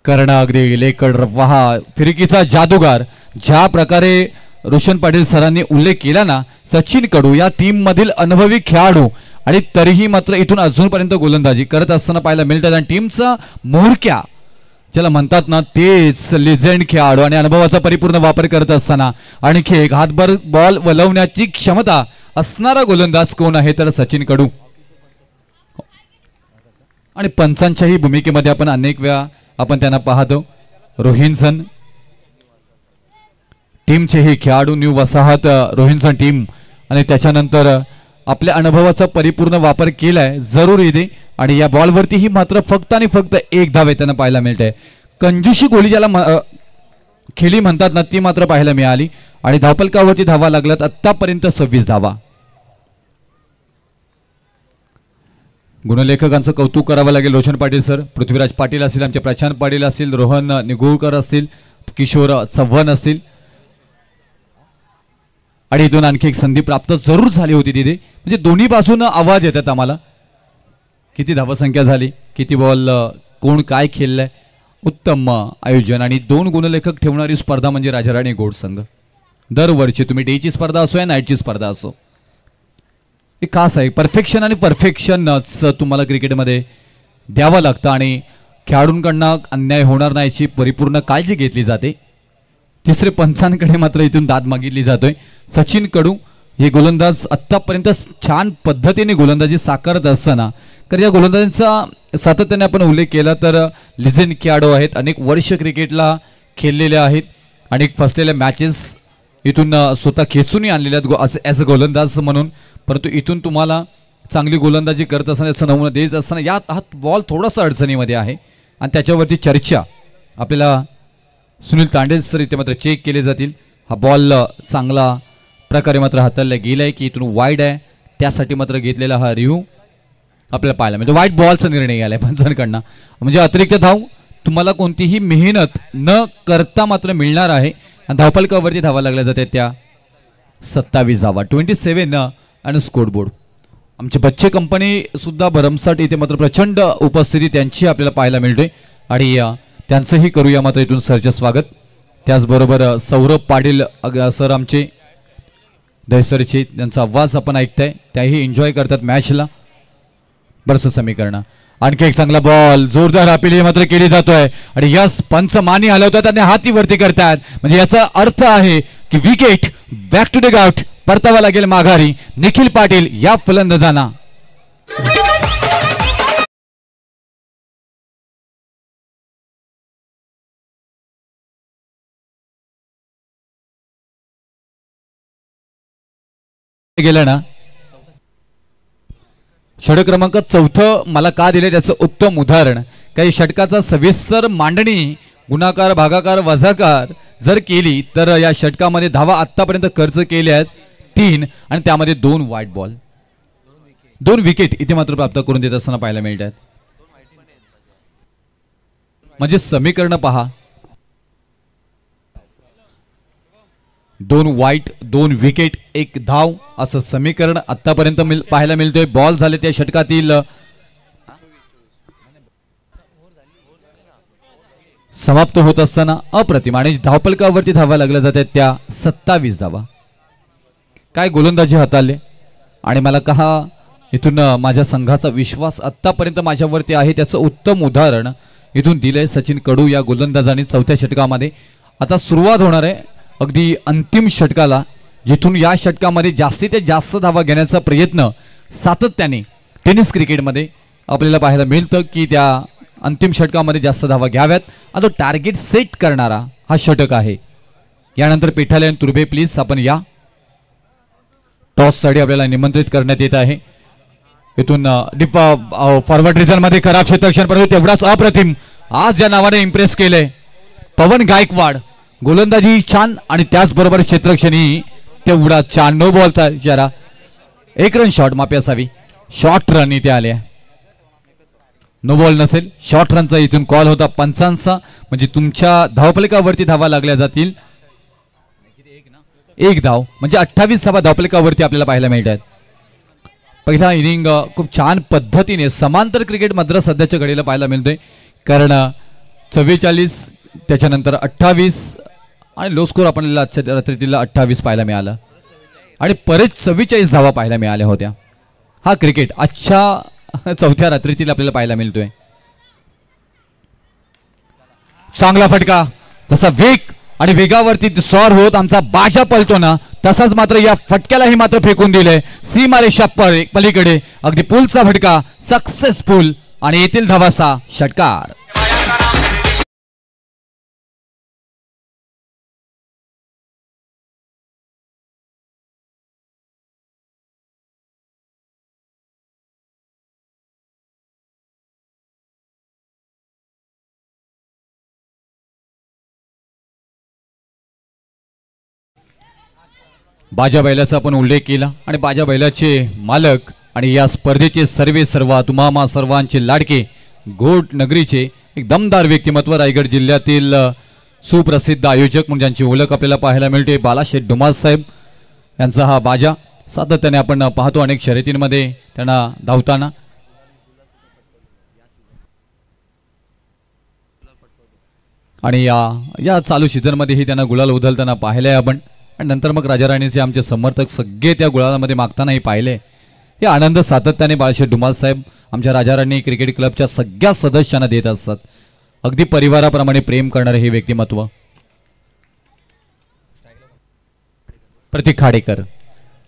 कारण अगदी लेकड रव्हा फिरकीचा जादूगार ज्या प्रकारे रोशन पाटील सरांनी उल्लेख केला ना, सचिन कडू या टीम मधील अनुभवी खेळाडू आणि तरीही मात्र इथून अजूनपर्यंत गोलंदाजी करत असताना पाहायला मिळतात. आणि टीमचा मोहरक्या ज्याला म्हणतात ना, तेच लिजेंड खेळाडू आणि अनुभवाचा परिपूर्ण वापर करत असताना आणखी एक हातभर बॉल वलवण्याची क्षमता असणारा गोलंदाज कोण आहे तर सचिन कडू. आणि पंचांच्याही भूमिकेमध्ये आपण अनेक वेळा आपण त्यांना पाहतो. रोहिनसन टीमचे हे खेळाडू, न्यू वसाहत रोहिनसन टीम, आणि त्याच्यानंतर आपल्या अनुभवाचा परिपूर्ण वापर केलाय जरूर इथे. आणि या बॉलवरतीही मात्र फक्त आणि फक्त एक धाव त्यांना पाहायला मिळते. कंजूशी गोळी ज्याला खेळी म्हणतात ना, ती मात्र पाहायला मिळाली आणि धावफलकावरती धावा लागल्यात आतापर्यंत 26 धावा. गुणलेखकांचं कौतुक करावं लागेल. रोशन पाटील सर, पृथ्वीराज पाटील असतील, आमचे प्रशांत पाटील असतील, रोहन निगुळकर असतील, किशोर चव्हाण असतील. आणि इथून आणखी एक संधी प्राप्त जरूर झाली होती तिथे. म्हणजे दोन्ही बाजूनं आवाज येतात आम्हाला. किती धावसंख्या झाली, किती बॉल, कोण काय खेळलंय, उत्तम आयोजन. आणि 2 गुणलेखक ठेवणारी स्पर्धा म्हणजे राजाराणी गोड संघ. दरवर्षी तुम्ही डेची स्पर्धा असो या नाईटची स्पर्धा असो, हे खास आहे. परफेक्शन आणि परफेक्शनच तुम्हाला क्रिकेटमध्ये द्यावं लागतं आणि खेळाडूंकडनं अन्याय होणार नाही याची परिपूर्ण काळजी घेतली जाते. तिसरे पंचांकडे मात्र इथून दाद मागितली जातोय. सचिन कडू हे गोलंदाज आत्तापर्यंत छान पद्धतीने गोलंदाजी साकारत असताना, कारण या गोलंदाजांचा सातत्याने आपण उल्लेख केला तर लिजेंड खेळाडू आहेत, अनेक वर्ष क्रिकेटला खेळलेले आहेत, अनेक फसलेल्या मॅचेस इथून स्वतः खेचूनही आणलेल्या आहेत ॲज अ गोलंदाज म्हणून. परंतु इथून तुम्हाला चांगली गोलंदाजी करत असताना याचा नमुना देत असताना यात हा बॉल थोडासा अडचणीमध्ये आहे आणि त्याच्यावरती चर्चा आपल्याला सुनील तांडेल सर इथे मात्र चेक केले जातील. हा बॉल चांगला प्रकारे मात्र हाताळला गेलाय की इथून वाईड आहे, त्यासाठी मात्र घेतलेला हा रिव्ह्यू आपल्याला पाहायला मिळतो. वाईट बॉलचा निर्णय आलाय पंचांकडनं. म्हणजे अतिरिक्त धाव तुम्हाला कोणतीही मेहनत न करता मात्र मिळणार आहे आणि धावफलकावरती धावा लागल्या जातात त्या 27 धावा. 27 आणि स्कोरबोर्ड. आमचे बच्चे कंपनी सुद्धा भरमसाठ इथे मात्र प्रचंड उपस्थिती त्यांची आपल्याला पाहायला मिळते आणि त्यांचंही करूया मात्र इथून सरचे स्वागत. त्याचबरोबर सौरभ पाटील सर आमचे दहिसरचे, त्यांचा आवाज आपण ऐकताय, त्याही एन्जॉय करतात मॅचला. बरंच समीकरण. आणखी एक चांगला बॉल, जोरदार अपील मात्र केली जातोय आणि यस पंच मानी हलवतात आणि हाती वरती करतात. म्हणजे याचा अर्थ आहे की wicket back to the dugout, परतावा लागेल माघारी निखिल पाटील या फलंदाजांना. गेलं ना, षटक क्रमांक 4 मला का दिले त्याचं उत्तम उदाहरण. काही षटकाचा सविस्तर मांडणी गुणाकार भागाकार वजाकार जर केली तर या षटकामध्ये धावा आतापर्यंत खर्च केल्या आहेत 3 आणि त्यामध्ये 2 वाईट बॉल, 2 विकेट इथे मात्र प्राप्त करून देत असताना पाहायला मिळतात. म्हणजे समीकरण पहा, 2 वाईट 2 विकेट 1 धाव असं समीकरण आतापर्यंत पाहायला मिळतोय. बॉल झाले त्या षटकातील समाप्त होत असताना अप्रतिम आणि धावफलकावरती धावा लागल्या जातात त्या 27 धावा. काय गोलंदाजी हाताळले आणि मला कहा इथून माझ्या संघाचा विश्वास आतापर्यंत माझ्यावरती आहे त्याचं उत्तम उदाहरण इथून दिलंय सचिन कडू या गोलंदाजाने 4थ्या षटकामध्ये. आता सुरुवात होणार आहे अगदी अंतिम षटकाला, जिथून या षटकामध्ये जास्तीत जास्त धावा घेण्याचा प्रयत्न सातत्याने टेनिस क्रिकेटमध्ये आपल्याला पाहायला मिळतं की त्या अंतिम षटकामध्ये जास्त धावा घ्याव्यात आणि तो टार्गेट सेट करणारा हा षटक आहे. यानंतर पेठाले आणि तुर्भे प्लीज आपण या. टॉस साठी आपल्याला निमंत्रित करण्यात येत आहे. इथून फॉरवर्ड रिझन मध्ये खराब क्षेत्ररक्षण परंतु तेवढाच अप्रतिम आज या नावाने इम्प्रेस केलंय पवन गायकवाड. गोलंदाजी छान आणि त्याचबरोबर क्षेत्ररक्षणही तेवढा छान. नो बॉलचा इशारा. एक रन शॉट माफी असावी. शॉर्ट रन इथे आले. नो बॉल नसेल शॉर्ट रनचा इथून कॉल होता पंचांचा. म्हणजे तुमच्या धावफलकावरती धावा लागल्या जातील. एक धाव म्हणजे 28 धावा धावफलकावरती आपल्याला पाहायला मिळतात. पहिला इनिंग खूप छान पद्धतीने समांतर क्रिकेट मात्र सध्याच्या घडीला पाहायला मिळतोय. कारण 44 त्याच्यानंतर 28 आणि लो स्कोर आपल्याला आजच्या रात्रीतील 28 पाहायला मिळालं आणि परत 44 धावा पाहायला मिळाल्या होत्या. हा क्रिकेट आजच्या चौथ्या रात्रीतील आपल्याला पाहायला मिळतोय. चांगला फटका. जसा वेग आणि वेगावरती स्वार होत आमचा बाजा पलतो ना तसाच मात्र या फटक्यालाही मात्र फेकून दिले सीमारेषा पलीकडे. अगदी पुलचा फटका सक्सेसफुल आणि येथील धावाचा षटकार. बाजा बैलाचा आपण उल्लेख केला आणि बाजा बैलाचे मालक आणि या स्पर्धेचे सर्व तुम्हा सर्वांचे लाडके गोट नगरीचे एक दमदार व्यक्तिमत्व रायगड जिल्ह्यातील सुप्रसिद्ध आयोजक म्हणून ज्यांची ओळख आपल्याला पाहायला मिळते बालाशेठ डुमाल साहेब यांचा हा बाजा सातत्याने आपण पाहतो अनेक शर्यतींमध्ये त्यांना धावताना. आणि या चालू सीझनमध्येही त्यांना गुलाल उधळताना पाहिलंय आपण. आणि नंतर मग राजा राणीचे आमचे समर्थक सगळे त्या गुलालामध्ये मागतानाही पाहिले. हे आनंद सातत्याने बाळाशेठ डुमाल साहेब आमच्या राजा राणी क्रिकेट क्लबच्या सगळ्या सदस्यांना देत असतात. अगदी परिवाराप्रमाणे प्रेम करणारे हे व्यक्तिमत्व. प्रतीक खाडेकर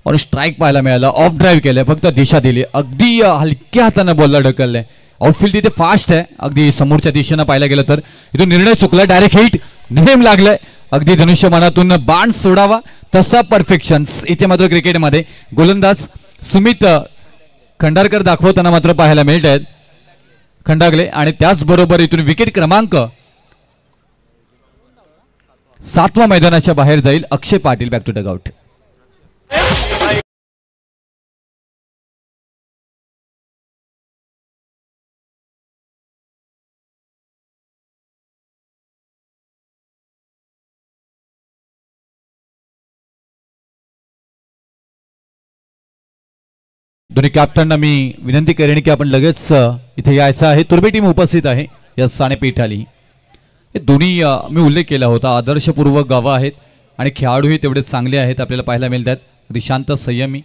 और स्ट्राईक पाहायला मिळाला. ऑफ ड्राईव्ह केलंय फक्त दिशा दिली. अगदी हलक्या हाताने बॉलला ढकललंय. आउटफील्ड तिथे फास्ट आहे अगदी समोरच्या दिशेनं पाहायला गेलं तर. इथून निर्णय चुकला. डायरेक्ट हिट नेम लागलाय. अगदी धनुष्यमानातून बाण सोडावा तसा परफेक्शन इथे मात्र क्रिकेटमध्ये गोलंदाज सुमित खंडारकर दाखवताना मात्र पाहायला मिळत आहेत. खंडागले आणि त्याचबरोबर इथून विकेट क्रमांक 7 मैदानाच्या बाहेर जाईल Akshay Patil. Back to dugout. दोन्ही कॅप्टनना मी विनंती करेन की आपण लगेच इथे यायचं आहे. तुर्बे टीम उपस्थित आहे या साने पेठाली. हे दोन्ही मी उल्लेख केला होता आदर्शपूर्वक गावं आहेत आणि खेळाडूही तेवढेच चांगले आहेत आपल्याला पाहायला मिळतात. अगदी शांत संयमी.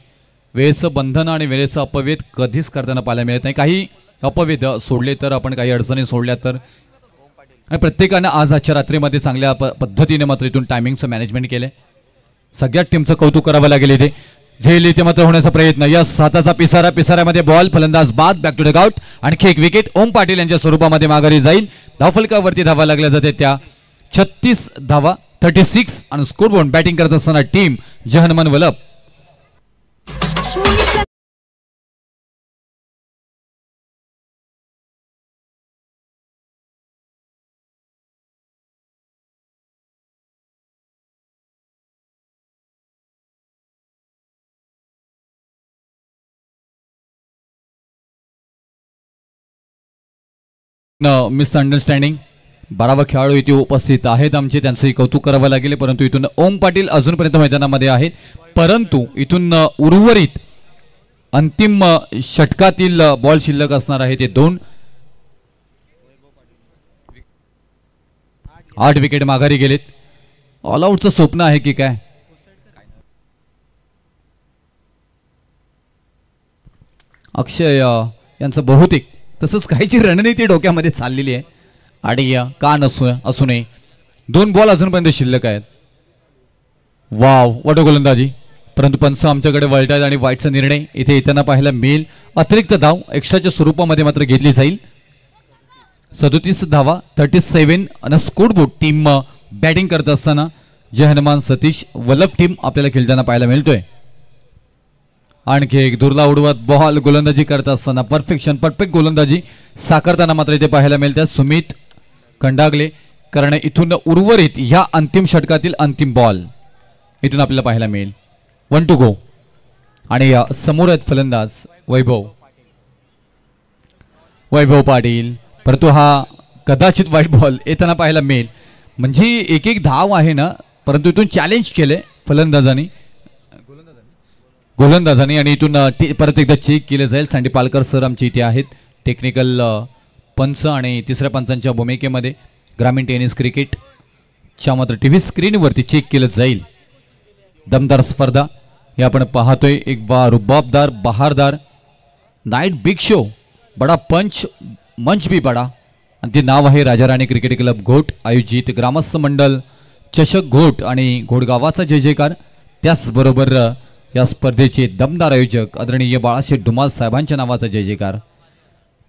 वेळेचं बंधन आणि वेळेचं अपवेद कधीच करताना पाहायला मिळत नाही. काही अपवेद सोडले तर आपण काही अडचणी सोडल्या तर. आणि प्रत्येकानं आज आजच्या रात्रीमध्ये चांगल्या पद्धतीने मात्र इथून टायमिंगचं मॅनेजमेंट केलं. सगळ्याच टीमचं कौतुक करावं लागेल. इथे झेल इथे मात्र होण्याचा प्रयत्न. यस हाताचा पिसाऱ्यामध्ये बॉल फलंदाज बाद. Back to dugout. आणखी एक विकेट ओम पाटील यांच्या स्वरूपामध्ये माघारी जाईल. धावफलकावरती धावा लागल्या जाते त्या 36 धावा 36 आणि स्कोरबोर्ड बॅटिंग करत असताना टीम जहनमन वलप. मिसअंडरस्टँडिंग 12वा खेळाडू इथे उपस्थित आहेत आमचे त्यांचंही कौतुक करावं लागेल. परंतु इथून ओम पाटील अजूनपर्यंत मैदानामध्ये आहेत. परंतु इथून उर्वरित अंतिम षटकातील बॉल शिल्लक असणार आहे ते 2. 8 विकेट माघारी गेलेत. ऑल आउटचं स्वप्न आहे की काय. अक्षय यांचं बहुतेक तसंच काहीची रणनीती डोक्यामध्ये चाललेली आहे आणि का असू नये. 2 बॉल अजूनपर्यंत शिल्लक आहेत. वाव वट गोलंदाजी. परंतु पंच आमच्याकडे वळत आहेत आणि वाईटचा निर्णय इथे येताना पाहायला मिळेल. अतिरिक्त धाव एक्स्ट्राच्या स्वरूपामध्ये मात्र घेतली जाईल. 37 धावा 37 आणि स्कोरबोर्ड टीम बॅटिंग करत असताना जय हनुमान सतीश वल्लभ टीम आपल्याला खेळताना पाहायला मिळतोय. आणखी एक दुर्ला उडवत बॉल गोलंदाजी करत असताना परफेक्ट गोलंदाजी साकारताना मात्र इथे पाहायला मिळतात सुमित खंडागले. कारण इथून उर्वरित ह्या अंतिम षटकातील अंतिम बॉल इथून आपल्याला पाहायला मिळेल. 1 to go आणि समोर आहेत फलंदाज वैभव पाटील. परंतु हा कदाचित वाईट बॉल येताना पाहायला मिळेल. म्हणजे एक धाव आहे ना, परंतु इथून चॅलेंज केले फलंदाजांनी गोलंदाजांनी आणि इथून परत एकदा चेक केलं जाईल. सँडी पालकर सर आमचे इथे आहेत टेक्निकल पंच आणि तिसऱ्या पंचांच्या भूमिकेमध्ये. ग्रामीण टेनिस क्रिकेटच्या मात्र टीव्ही स्क्रीनवरती चेक केलं जाईल. दमदार स्पर्धा हे आपण पाहतोय. एक रुबाबदार बहारदार नाईट बिग शो बडा पंच मंच भी बडा आणि ते नाव आहे राजा राणी क्रिकेट क्लब घोट आयोजित ग्रामस्थ मंडल चषक घोट आणि घोडगावाचा जय जयकार. त्याचबरोबर या स्पर्धेचे दमदार आयोजक आदरणीय बाळासाहेब डुमाल साहेबांच्या नावाचा जय जयकार.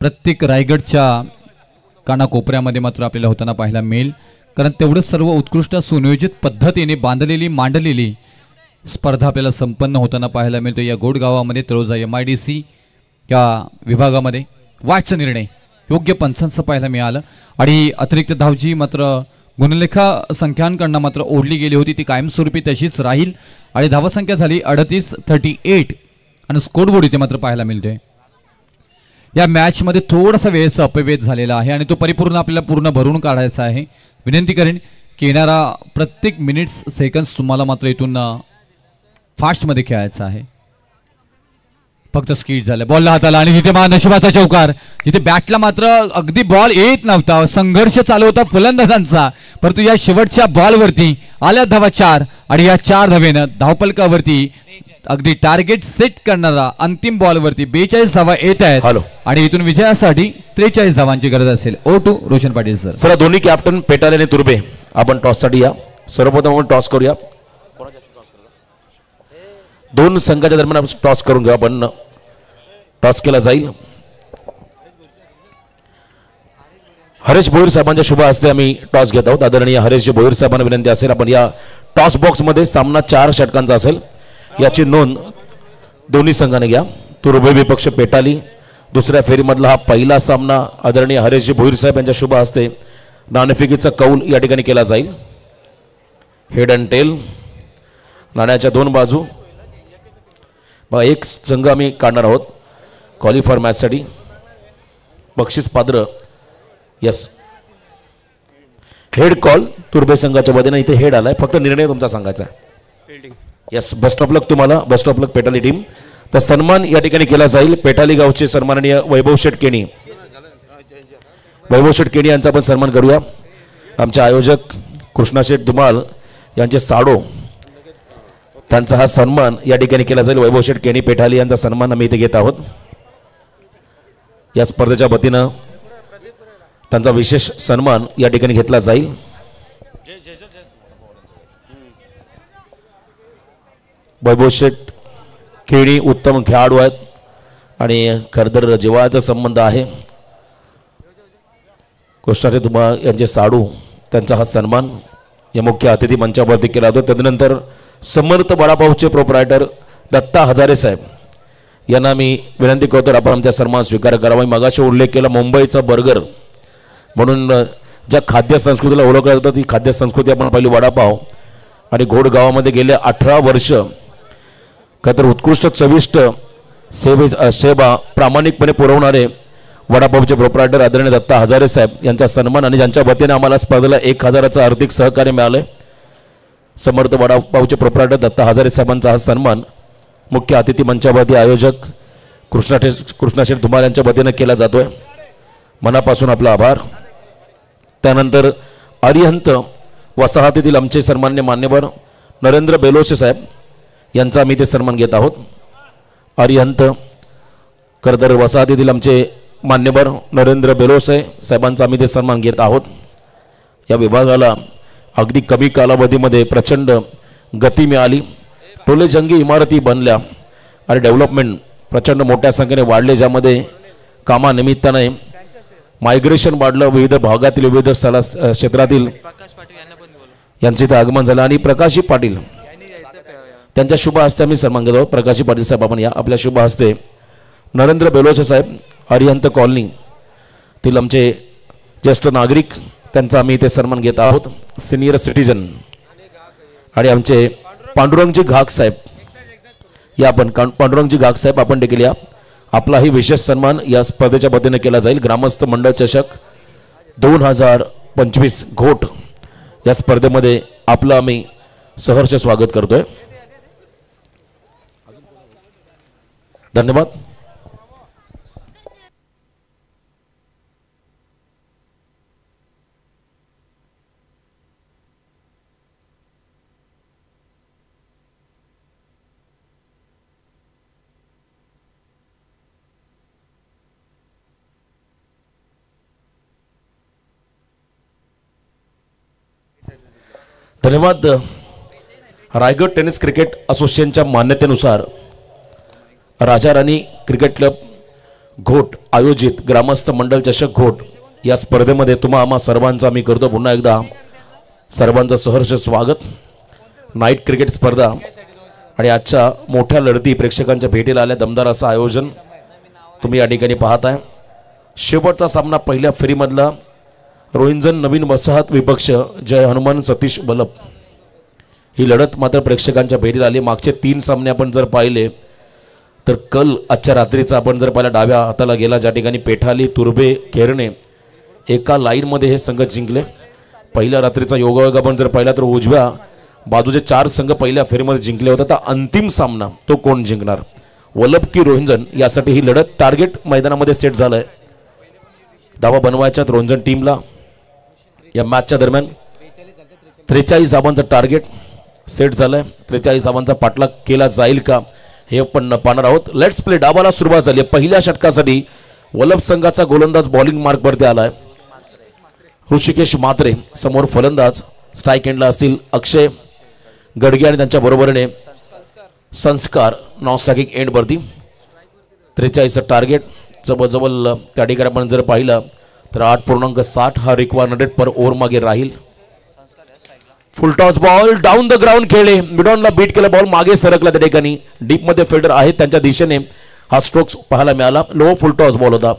प्रत्येक रायगडच्या कानाकोपऱ्यामध्ये मात्र आपल्याला होताना पाहायला मिळेल. कारण तेवढं सर्व उत्कृष्ट सुनियोजित पद्धतीने बांधलेली मांडलेली स्पर्धा आपल्याला संपन्न होताना पाहायला मिळतो. या गोडगावामध्ये तळोजा MIDC या विभागामध्ये वाटचा निर्णय योग्य पंचांचं पाहायला मिळालं आणि अतिरिक्त धावजी मात्र गुणलेखा संख्यांकडनं मात्र ओढली गेली होती. ती कायमस्वरूपी तशीच राहील आणि धावसंख्या झाली 38 आणि स्कोरबोर्ड इथे मात्र पाहायला मिळतोय. या मॅचमध्ये थोडासा वेळेचा अपव्यय झालेला आहे आणि तो परिपूर्ण आपल्याला पूर्ण भरून काढायचा आहे. विनंती करेन की येणारा प्रत्येक मिनिट्स सेकंड्स तुम्हाला मात्र इथून फास्टमध्ये खेळायचं आहे. फक्त स्किट झालं बॉलला हाताला आणि तिथे नशिबाचा चौकार. जिथे बॅटला मात्र अगदी बॉल येत नव्हता. संघर्ष चालू होता फलंदाजांचा. परंतु या शेवटच्या बॉलवरती आल्या धावा 4 आणि या 4 धावेनं धावपलकावरती अगदी टार्गेट सेट करणारा अंतिम बॉलवरती 42 धावा येत आहेत आणि इथून विजयासाठी 43 धावांची गरज असेल. O2 Roshan Patil sir. Sir दोन्ही कॅप्टन पेटाले आणि तुर्बे आपण टॉस साठी या. सर्वप्रथम आपण टॉस करूया. दोन संघाच्या दरम्यान आपण टॉस करून घेऊ. आपण टॉस केला जाईल. हरेश भोईर साहेबांच्या शुभ हस्ते आम्ही टॉस घेत आहोत. आदरणीय हरेश भोईर साहेबांना विनंती असेल आपण या टॉस बॉक्स मध्ये सामना 4 षटकांचा असेल याची नोंद दोन्ही संघाने घ्या. तुर्भे विपक्ष पेटाली. दुसऱ्या फेरीमधला हा पहिला सामना आदरणीय हरेश भोईर साहेब यांच्या शुभ हस्ते नाणेफेकीचा कौल या ठिकाणी केला जाईल. हेड अँड टेल नाण्याच्या 2 बाजू. एक संघ आम्ही काढणार आहोत क्वालिफायर मॅचसाठी. बक्षीस पात्र यस हेड कॉल तुर्भे संघाच्या वतीने इथे हेड आलाय. फक्त निर्णय तुमचा सांगायचा आहे. यस बेस्ट ऑफ लक तुम्हाला. Best of luck Petali team. तर सन्मान या ठिकाणी केला जाईल. पेटाली गावचे सन्माननीय वैभव शेठ केणी यांचा आपण सन्मान करूया. आमचे आयोजक कृष्णाशेठ धुमाल यांचे साडो त्यांचा हा सन्मान या ठिकाणी केला जाईल. वैभव शेठ केणी पेठाली यांचा सन्मान आम्ही इथे घेत आहोत. या स्पर्धेच्या वतीनं त्यांचा विशेष सन्मान या ठिकाणी घेतला जाईल. वैभव शेठ केणी उत्तम खेळाडू आहेत आणि खरतर जिव्हाळ्याचा संबंध आहे. कृष्णाशेठ धुमाळ यांचे साडू त्यांचा हा सन्मान या मुख्य अतिथी मंचावरती केला होता. तदनंतर समर्थ वडापावचे प्रोप्रायटर दत्ता हजारे साहेब यांना मी विनंती करतो आपण आमचा सन्मान स्वीकार करावा. मगाशी उल्लेख केला मुंबईचा बर्गर म्हणून ज्या खाद्य संस्कृतीला ओळखलं जातं ती खाद्य संस्कृती आपण पाहिली वडापाव. आणि घोडगावामध्ये गेले 18 वर्ष खरं तर उत्कृष्ट चविष्ट सेवा प्रामाणिकपणे पुरवणारे वडापावचे प्रोप्रायटर आदरणीय दत्ता हजारे साहेब यांचा सन्मान आणि ज्यांच्या वतीने आम्हाला स्पर्धेला 1000चं आर्थिक सहकार्य मिळालंय. समर्थ वडापावचे प्रोप्रायटर दत्ता हजारे साहेबांचा हा सन्मान मुख्य अतिथी मंचावरती आयोजक कृष्णाशेठ धुमाल यांच्या वतीने केला जातोय. मनापासून आपला आभार. त्यानंतर अरिहंत वसाहतीतील आमचे सन्मान्य मान्यवर नरेंद्र बेलोसे साहेब यांचा आम्ही ते सन्मान घेत आहोत. अरिहंत खरतर वसाहतीतील आमचे मान्यवर नरेंद्र बेलोसे साहेबांचा आम्ही ते सन्मान घेत आहोत. या विभागाला अगदी कमी कालावधीमध्ये प्रचंड गती मिळाली. टोले जंगी इमारती बनल्या आणि डेव्हलपमेंट प्रचंड मोठ्या संख्येने वाढले ज्यामध्ये कामानिमित्ताने मायग्रेशन वाढलं, विविध भागातील विविध क्षेत्रातील यांचे इथे आगमन झालं आणि प्रकाशी पाटील त्यांच्या शुभ हस्ते आम्ही सन्मान घेतो. प्रकाशी पाटील साहेब आपण या आपल्या शुभ हस्ते नरेंद्र बेलोचे साहेब अरिहंत कॉलनी तील आमचे ज्येष्ठ नागरिक त्यांचा आम्ही इथे सन्मान घेत आहोत. सिनियर सिटीजन आणि आमचे पांडुरंगजी घाग साहेब या आपण पांडुरंगजी घाग साहेब आपण देखील या. आपलाही विशेष सन्मान या स्पर्धेच्या वतीने केला जाईल. ग्रामस्थ मंडळ चषक 2025 घोट या स्पर्धेमध्ये आपलं आम्ही सहर्ष स्वागत करतोय. धन्यवाद. धन्यवाद. रायगड टेनिस क्रिकेट असोसिएशनच्या मान्यतेनुसार राजा राणी क्रिकेट क्लब घोट आयोजित ग्रामस्थ मंडळ चषक घोट या स्पर्धेमध्ये तुम्हा आम्हा सर्वांचा मी करतो पुन्हा एकदा सर्वांचं सहर्ष स्वागत. नाईट क्रिकेट स्पर्धा आणि आजच्या मोठ्या लढती प्रेक्षकांच्या भेटीला आल्या. दमदार असं आयोजन तुम्ही या ठिकाणी पाहताय. शेवटचा सामना पहिल्या फेरीमधला रोहिंजन नवीन वसाहत विपक्ष जय हनुमान सतीश बलप ही लढत मात्र प्रेक्षकांच्या भेटीला आली. मागचे 3 सामने आपण जर पाहिले तर कल आजच्या रात्रीचा आपण जर पाहिला डाव्या हाताला गेला ज्या ठिकाणी पेठाली तुर्बे केरणे एका लाईनमध्ये हे संघ जिंकले. पहिल्या रात्रीचा योगायोग आपण जर पाहिला तर उजव्या बाजूचे 4 संघ पहिल्या फेरीमध्ये जिंकले होते. तर अंतिम सामना तो कोण जिंकणार वल्लभ की रोहिंजन यासाठी ही लढत टार्गेट मैदानामध्ये सेट झालंय. धावा बनवायच्या रोहिंजन टीमला या मॅचच्या दरम्यान 43 धावांचं टार्गेट सेट झालंय. 43 धावांचा पाठलाग केला जाईल का हे आपण पाहणार आहोत. Let's play. डावाला सुरुवात झाली. पहिल्या षटकासाठी वल्लभ संघाचा गोलंदाज बॉलिंग मार्कवरती आलाय. ऋषिकेश म्हात्रे समोर फलंदाज. स्ट्राईक एंडला असतील अक्षय गडगे आणि त्यांच्या बरोबरीने संस्कार नॉन स्ट्रायकिंग एंडवरती. 43 टार्गेट जवळजवळ त्या ठिकाणी आपण जर पाहिलं तर 8.60 हा रिक्वायर्ड रेट पर ओव्हर मागे राहील. फुल toss ball down the ground खेळले. मिडॉनला बीट केला. बॉल मागे सरकला. त्या ठिकाणी डीप मध्ये फिल्डर आहेत त्यांच्या दिशेने हा स्ट्रोक्स पाहायला मिळाला. लो फुल टॉस बॉल होता.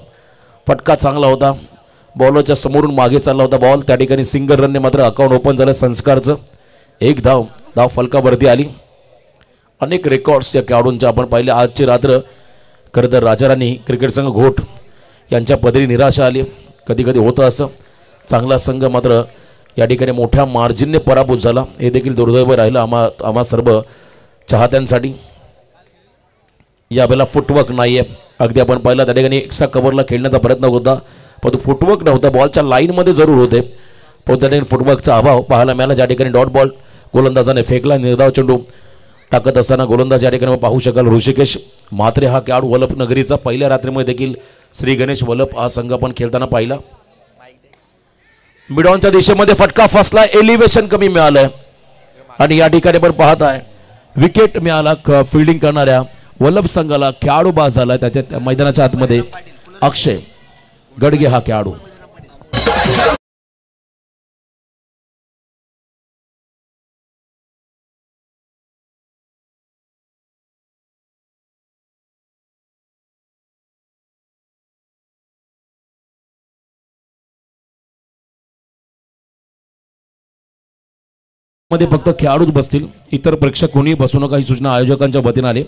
फटका चांगला होता. बॉलरच्या समोरून मागे चालला होता बॉल. त्या ठिकाणी सिंगल रनने मात्र अकाउंट ओपन झालं संस्कारचं. 1 धाव फलकावरती आली. अनेक रेकॉर्ड्स या खेळाडूंच्या आपण पाहिले. आजची रात्र खरं तर राजा राणी क्रिकेट संघ घोट यांच्या पदरी निराशा आली. कधी कधी होतं असं. चांगला संघ मात्र या ठिकाणी मोठ्या मार्जिनने पराभूत झाला. हे देखील दुर्दैव राहिलं आम्हा सर्व चाहत्यांसाठी. यावेळेला फुटवर्क नाही आहे. अगदी आपण पाहिलं त्या ठिकाणी एक्स्ट्रा कव्हरला खेळण्याचा प्रयत्न होता परंतु फुटवर्क नव्हता. बॉलच्या लाईनमध्ये जरूर होते पण त्या ठिकाणी फुटवर्कचा अभाव पाहायला मिळाला. ज्या ठिकाणी डॉट बॉल गोलंदाजाने फेकला. निर्धाव चेंडू टाकत असताना गोलंदाज या ठिकाणी पाहू शकाल ऋषिकेश म्हात्रे हा खेळाडू वल्लभ नगरीचा. पहिल्या रात्रीमध्ये देखील श्री गणेश वल्लभ हा संघ आपण खेळताना पाहिला. मिडॉनच्या दिशेमध्ये फटका फसला. एलिव्हेशन कमी मिळालंय आणि या ठिकाणी पण पाहताय विकेट मिळाला. फिल्डिंग करणाऱ्या वल्लभ संघाला खेळाडू बाद झाला. त्याच्या मैदानाच्या आतमध्ये अक्षय गडगे हा खेळाडू. मध्ये फक्त खेळाडूच बसतील. इतर प्रेक्षक कोणी बसू नका ही सूचना आयोजकांच्या वतीने आली.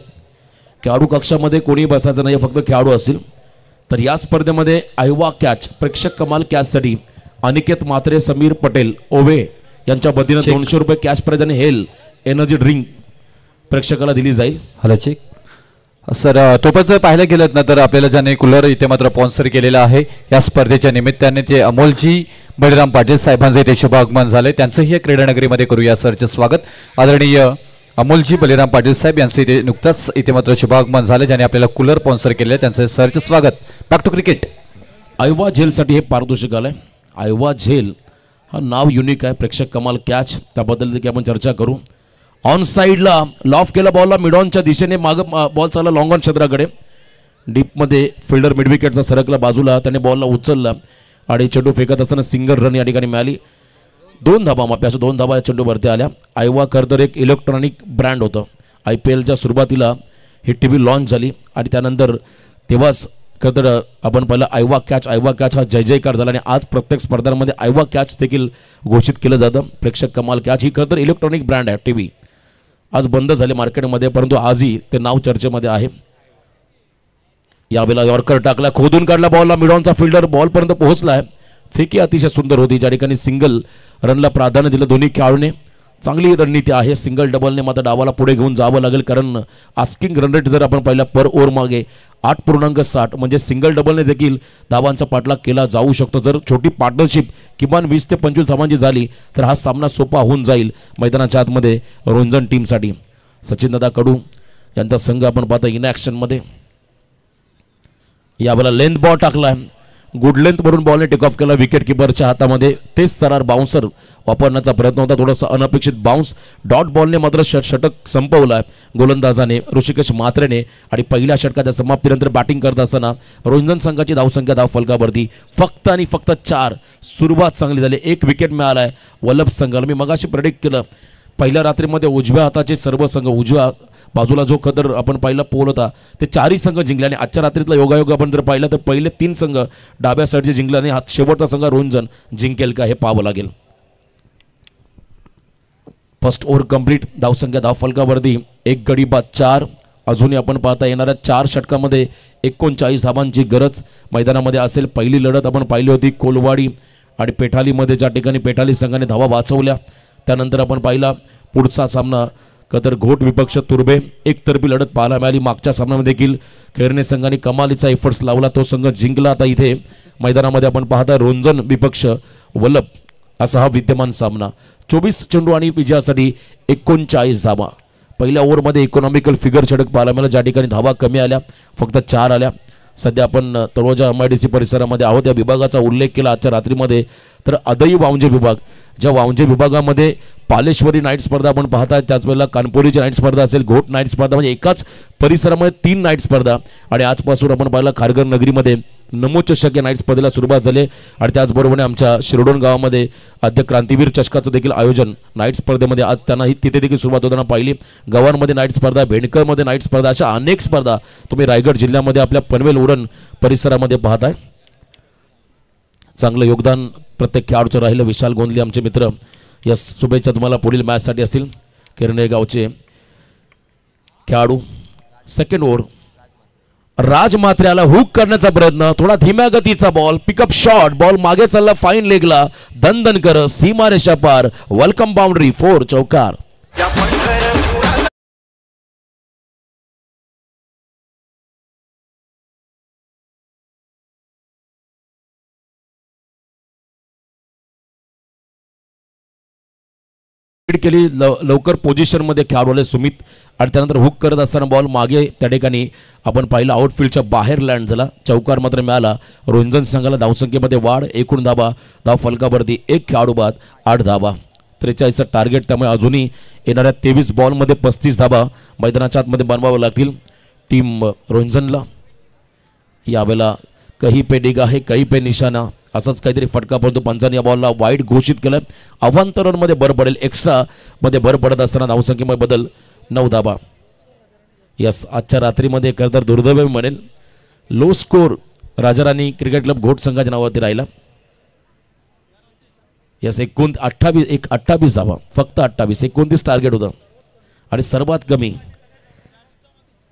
खेळाडू कक्षामध्ये कोणी बसायचं नाही. फक्त खेळाडू असतील. तर या स्पर्धेमध्ये आयवा कॅच प्रेक्षक कमाल कॅचसाठी अनिकेत म्हात्रे समीर पटेल ओवे यांच्या वतीने 200 रुपये कॅश प्राइज आणि हेल एनर्जी ड्रिंक प्रेक्षकाला दिली जाईल. Hello check sir. तोपर्यंत जर पाहायला गेलं ना तर आपल्याला ज्याने कूलर इथे मात्र स्पॉन्सर केलेला आहे या स्पर्धेच्या निमित्ताने ते अमोलजी बळीराम पाटील साहेबांचं इथे शुभ आगमन झालंय. त्यांचंही क्रीडानगरीमध्ये करूया सरचे स्वागत. आदरणीय अमोलजी बळीराम पाटील साहेब यांचं इथे नुकताच इथे मात्र शुभ आगमन झालं ज्याने आपल्याला कूलर स्पॉन्सर केले. त्यांचं सरचे स्वागत. Back to cricket. आयवा झेलसाठी हे पारितोषिक आलंय. आयवा झेल हा नाव युनिक आहे. प्रेक्षक कमाल कॅच त्याबद्दल देखील आपण चर्चा करू. ऑन साईडला लॉफ केला बॉलला मिडॉनच्या दिशेने माग बॉल चालला लॉंग ऑन क्षेत्राकडे. डीपमध्ये फिल्डर मिडविकेटचा सरकला बाजूला. त्याने बॉलला उचलला. आणि चेंडू फेकत असताना सिंगल रन या ठिकाणी मिळाली. 2 धाबा माप्यास 2 धाबा या चेंडूवरती आल्या. आयवा खरंतर एक इलेक्ट्रॉनिक ब्रँड होतं. IPLच्या सुरुवातीला ही TV लॉन्च झाली आणि त्यानंतर तेव्हाच खरंतर आपण पाहिलं आयवा कॅच हा जय जयकार झाला आणि आज प्रत्येक स्पर्धांमध्ये आयवा कॅच देखील घोषित केलं जातं. प्रेक्षक कमाल कॅच ही खरंतर इलेक्ट्रॉनिक ब्रँड आहे. TV आज बंद झाले मार्केटमध्ये, परंतु आजही ते नाव चर्चेमध्ये आहे. यावेळेला यॉर्कर टाकला, खोदून काढला बॉलला, मिडॉनचा फिल्डर बॉलपर्यंत पोहोचला आहे. फेकी अतिशय सुंदर होती, ज्या ठिकाणी सिंगल रनला प्राधान्य दिलं दोन्ही खेळाडूने. चांगली रणनीती आहे. सिंगल डबलने मात्र डावाला पुढे घेऊन जावं लागेल, कारण आस्किंग रन रेट जर आपण पाहिला पर ओव्हर मागे 8.60 म्हणजे सिंगल डबलने देखील धावांचा पाठलाग केला जाऊ शकतो. जर छोटी पार्टनरशिप किमान 20 ते 25 धावांची झाली तर हा सामना सोपा होऊन जाईल मैदानाच्या आतमध्ये रोंजन टीमसाठी. सचिनदादा कडू यांचा संघ आपण पाहता इन ॲक्शनमध्ये. यावेळेला लेंथ बॉल टाकला, गुड लेंथ भरून बॉलने टेक ऑफ केला विकेट किपरच्या हातामध्ये. तेच सरार बाउन्सर वापरण्याचा प्रयत्न होता, थोडासा अनपेक्षित बाउन्स. डॉट बॉलने मात्र षटक संपवला गोलंदाजाने ऋषिकेश म्हात्रेने. आणि पहिल्या षटकाच्या समाप्तीनंतर बॅटिंग करत असताना रोंजन संघाची धावसंख्या धाव फलकावरती फक्त आणि फक्त 4. सुरुवात चांगली झाली, 1 विकेट मिळाला आहे वल्लभ संघाला. मी मगाशी प्रेडिक्ट केलं पहिल्या रात्रीमध्ये उजव्या हाताचे सर्व संघ, उजव्या बाजूला जो खतर आपण पाहिला पोल होता ते 4ही संघ जिंकले. आणि आजच्या रात्रीतला योगायोग आपण जर पाहिलं तर पहिले 3 संघ डाव्या साईडचे जिंकले आणि हा शेवटचा संघ रोंजन जिंकेल का हे पाहावं लागेल. फर्स्ट ओव्हर कंप्लीट, धावसंख्या धाव फलकावरती 1 गडी बाद 4. अजूनही आपण पाहता येणाऱ्या 4 षटकामध्ये 39 धावांची गरज मैदानामध्ये असेल. पहिली लढत आपण पाहिली होती कोलवाडी आणि पेठालीमध्ये, ज्या ठिकाणी पेठाली संघाने धावा वाचवल्या. त्यानंतर आपण पाहिला पुढचा सामना कतर घोट विपक्ष तुर्भे, एकतर्फी लढत पाहायला मिळाली. मागच्या सामन्यामध्ये देखील खैरने संघाने कमालीचा एफर्ट्स लावला, तो संघ जिंकला. आता इथे मैदानामध्ये आपण पाहता रोंजन विपक्ष वल्लभ असा हा विद्यमान सामना. 24 चेंडू आणि विजयासाठी 39 धावा. पहिल्या ओव्हरमध्ये इकॉनॉमिकल फिगर षटक पाहायला मिळाला, ज्या ठिकाणी धावा कमी आल्या, फक्त 4 आल्या. सध्या आपण तळोजा MIDC परिसरामध्ये आहोत. या विभागाचा उल्लेख केला आजच्या रात्रीमध्ये तर अदई वावंजे विभाग, ज्या वावंजे विभागामध्ये पालेश्वरी नाईट स्पर्धा आपण पाहताय, त्याचवेळेला कानपुरीची नाईट स्पर्धा असेल, घोट नाईट स्पर्धा, म्हणजे एकाच परिसरामध्ये 3 नाईट स्पर्धा. आणि आजपासून आपण पाहिलं खारघर नगरीमध्ये नमो चषक या नाईट स्पर्धेला सुरुवात झाली. आणि त्याचबरोबर आमच्या शिरडोन गावामध्ये आद्य क्रांतीवीर चषकाचं देखील आयोजन नाईट स्पर्धेमध्ये आज त्यांनाही तिथे देखील सुरुवात होताना पाहिली. गव्हाणमध्ये नाईट स्पर्धा, भेंडकरमध्ये नाईट स्पर्धा, अशा अनेक स्पर्धा तुम्ही रायगड जिल्ह्यामध्ये आपल्या पनवेल उरण परिसरामध्ये पाहताय. चांगलं योगदान प्रत्येक खेळाडूचं राहिलं. विशाल गोंदले आमचे मित्र, या शुभेच्छा तुम्हाला पुढील मॅचसाठी असतील. किरणे गावचे खेळाडू. सेकंड ओव्हर, राज म्हात्रेला हुक करण्याचा प्रयत्न, थोडा धीम्या गतीचा बॉल, पिकअप शॉट, बॉल मागे चालला फाईन लेगला, दन कर सीमारेषा पार, वेलकम बाउंड्री 4 चौकार. केली लवकर पोझिशनमध्ये खेळाडू आले सुमित. आणि त्यानंतर हुक करत असताना बॉल मागे त्या ठिकाणी आपण पाहिलं आउटफील्डच्या बाहेर लँड झाला. चौकार मात्र मिळाला. रोंजन संघाला धावसंख्येमध्ये वाढ, एकूण धावा धाव फलकावरती 1 खेळाडू बाद 8 धावा. 43चं टार्गेट, त्यामुळे अजूनही येणाऱ्या 23 बॉलमध्ये 35 धावा मैदानाच्या आतमध्ये बनवावं लागतील टीम रोंजनला. यावेळेला कही पे डिगा है कही पे निशाणा असंच काहीतरी फटका पडतो. पंचांनी या बॉलला वाईड घोषित केलं. अवांतरणमध्ये भर पडेल, एक्स्ट्रामध्ये भर पडत असताना धावसंख्येमध्ये बदल 9 धावा. यस, आजच्या रात्रीमध्ये खरं तर दुर्दैव म्हणेल लो स्कोर राजाराणी क्रिकेट क्लब घोट संघाच्या नावावरती राहिला. यस, 28 धावा, फक्त 28. 29 टार्गेट होतं आणि सर्वात कमी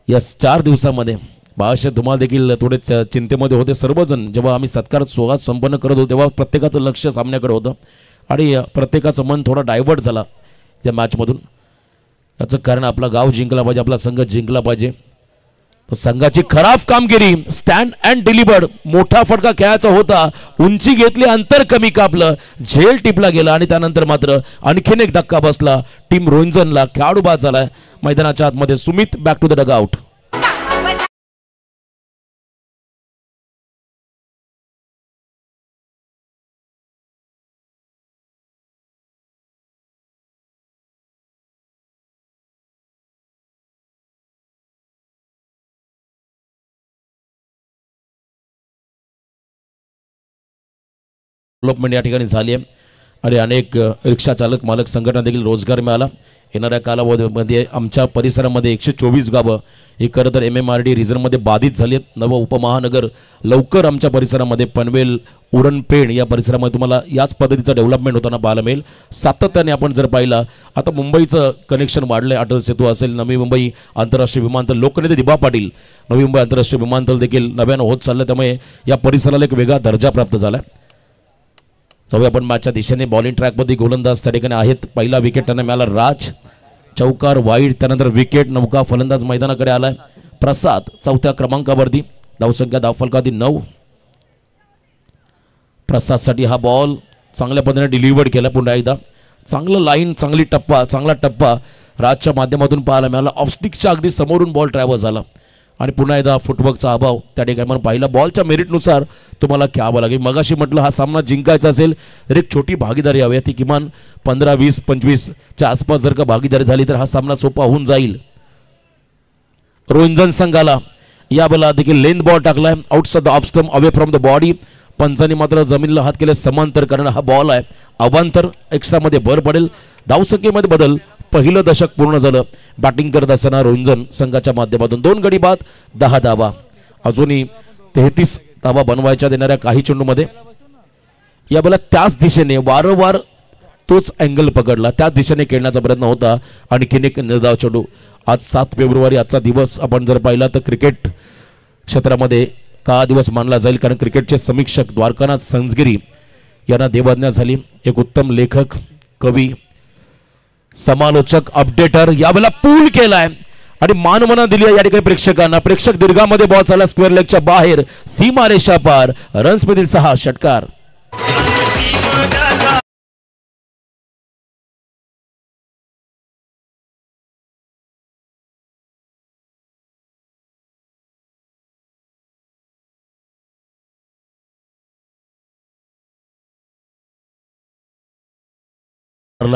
यस 4 दिवसामध्ये. बाळासाहेब धुमाळ देखील थोडे चिंतेमध्ये होते. सर्वजण जेव्हा आम्ही सत्कार सोहळा संपन्न करत होतो तेव्हा प्रत्येकाचं लक्ष सामन्याकडे होतं आणि प्रत्येकाचं मन थोडा डायव्हर्ट झाला या मॅचमधून. याचं कारण आपला गाव जिंकला पाहिजे, आपला संघ जिंकला पाहिजे. संघाची खराब कामगिरी, स्टँड अँड डिलिव्हर्ड, मोठा फटका खेळायचा होता, उंची घेतली, अंतर कमी कापलं, झेल टिपला गेला आणि त्यानंतर मात्र आणखीन एक धक्का बसला टीम रोंजनला. खेळाडू बाद झालाय मैदानाच्या आतमध्ये. Sumit back to the dugout. Development या ठिकाणी झाली आहे आणि अनेक रिक्षा चालक मालक संघटना देखील रोजगार मिळाला. येणाऱ्या कालावधीमध्ये आमच्या परिसरामध्ये 124 गावं ही खरं तर MMRD रिजनमध्ये बाधित झाली आहेत. नवं उपमहानगर लवकर आमच्या परिसरामध्ये पनवेल उरणपेण या परिसरामध्ये तुम्हाला याच पद्धतीचं डेव्हलपमेंट होताना पाहायला मिळेल. सातत्याने आपण जर पाहिलं आता मुंबईचं कनेक्शन वाढलं आहे. अटल सेतू असेल, नवी मुंबई आंतरराष्ट्रीय विमानतळ, लोकनेते दिबा पाटील नवी मुंबई आंतरराष्ट्रीय विमानतळ देखील नव्यानं होत चाललं, त्यामुळे या परिसराला एक वेगळा दर्जा प्राप्त झाला आहे. जाऊया आपण मॅचच्या दिशेने. बॉलिंग ट्रॅकमध्ये गोलंदाज त्या ठिकाणी आहेत. पहिला विकेट त्यांना मिळाला राज, चौकार वाईड, त्यानंतर विकेट. नौका फलंदाज मैदानाकडे आलाय प्रसाद चौथ्या क्रमांकावरती. धावसंख्या धावफलकावरती 9. प्रसादसाठी हा बॉल चांगल्या पद्धतीने डिलिव्हर्ड केला. पुन्हा एकदा चांगलं लाईन, चांगला टप्पा राजच्या माध्यमातून पाहायला मिळाला. ऑफस्टिकच्या अगदी समोरून बॉल ट्रॅव्हल झाला आणि पुन्हा एकदा फुटवर्कचा अभाव त्या ठिकाणी आपण पाहिला. बॉलच्या मेरिटनुसार तुम्हाला खेळावं लागेल. मगाशी म्हटलं हा सामना जिंकायचा असेल तर एक छोटी भागीदारी हवी. ती किमान 15, 20, 25च्या आसपास जर का भागीदारी झाली तर हा सामना सोपा होऊन जाईल. रोंजन संघाला या वेळेला देखील लेंथ बॉल टाकलाय outside the off stump away from the body. पंचांनी मात्र जमिनीला हात केले समांतर, कारण हा बॉल आहे अवांतर. एक्स्ट्रामध्ये भर पडेल. धावसंख्येमध्ये बदल. पहिलं दशक पूर्ण झालं बॅटिंग करत असताना रोंजन संघाच्या माध्यमातून. 2 गडी बाद 10 धावा. अजूनही 33 धावा बनवायच्या देणाऱ्या काही चेंडूमध्ये यावेळेला त्याच दिशेने वारंवार तोच अँगल पकडला, त्याच दिशेने खेळण्याचा प्रयत्न होता. आणखीन एक निर्धाव चेंडू. आज 7 फेब्रुवारी आजचा दिवस आपण जर पाहिला तर क्रिकेट क्षेत्रामध्ये का दिवस मानला जाईल, कारण क्रिकेटचे समीक्षक द्वारकानाथ संजगिरी यांना देवाज्ञा झाली. एक उत्तम लेखक, कवी, समालोचक, अपडेटर यावेळेला पूल केलाय आणि मानवना दिली आहे या ठिकाणी प्रेक्षकांना. प्रेक्षक दीर्घामध्ये बॉल चालला स्क्वेअर लेगच्या बाहेर, सीमारेषा पार. रन्स मधील 6 षटकार.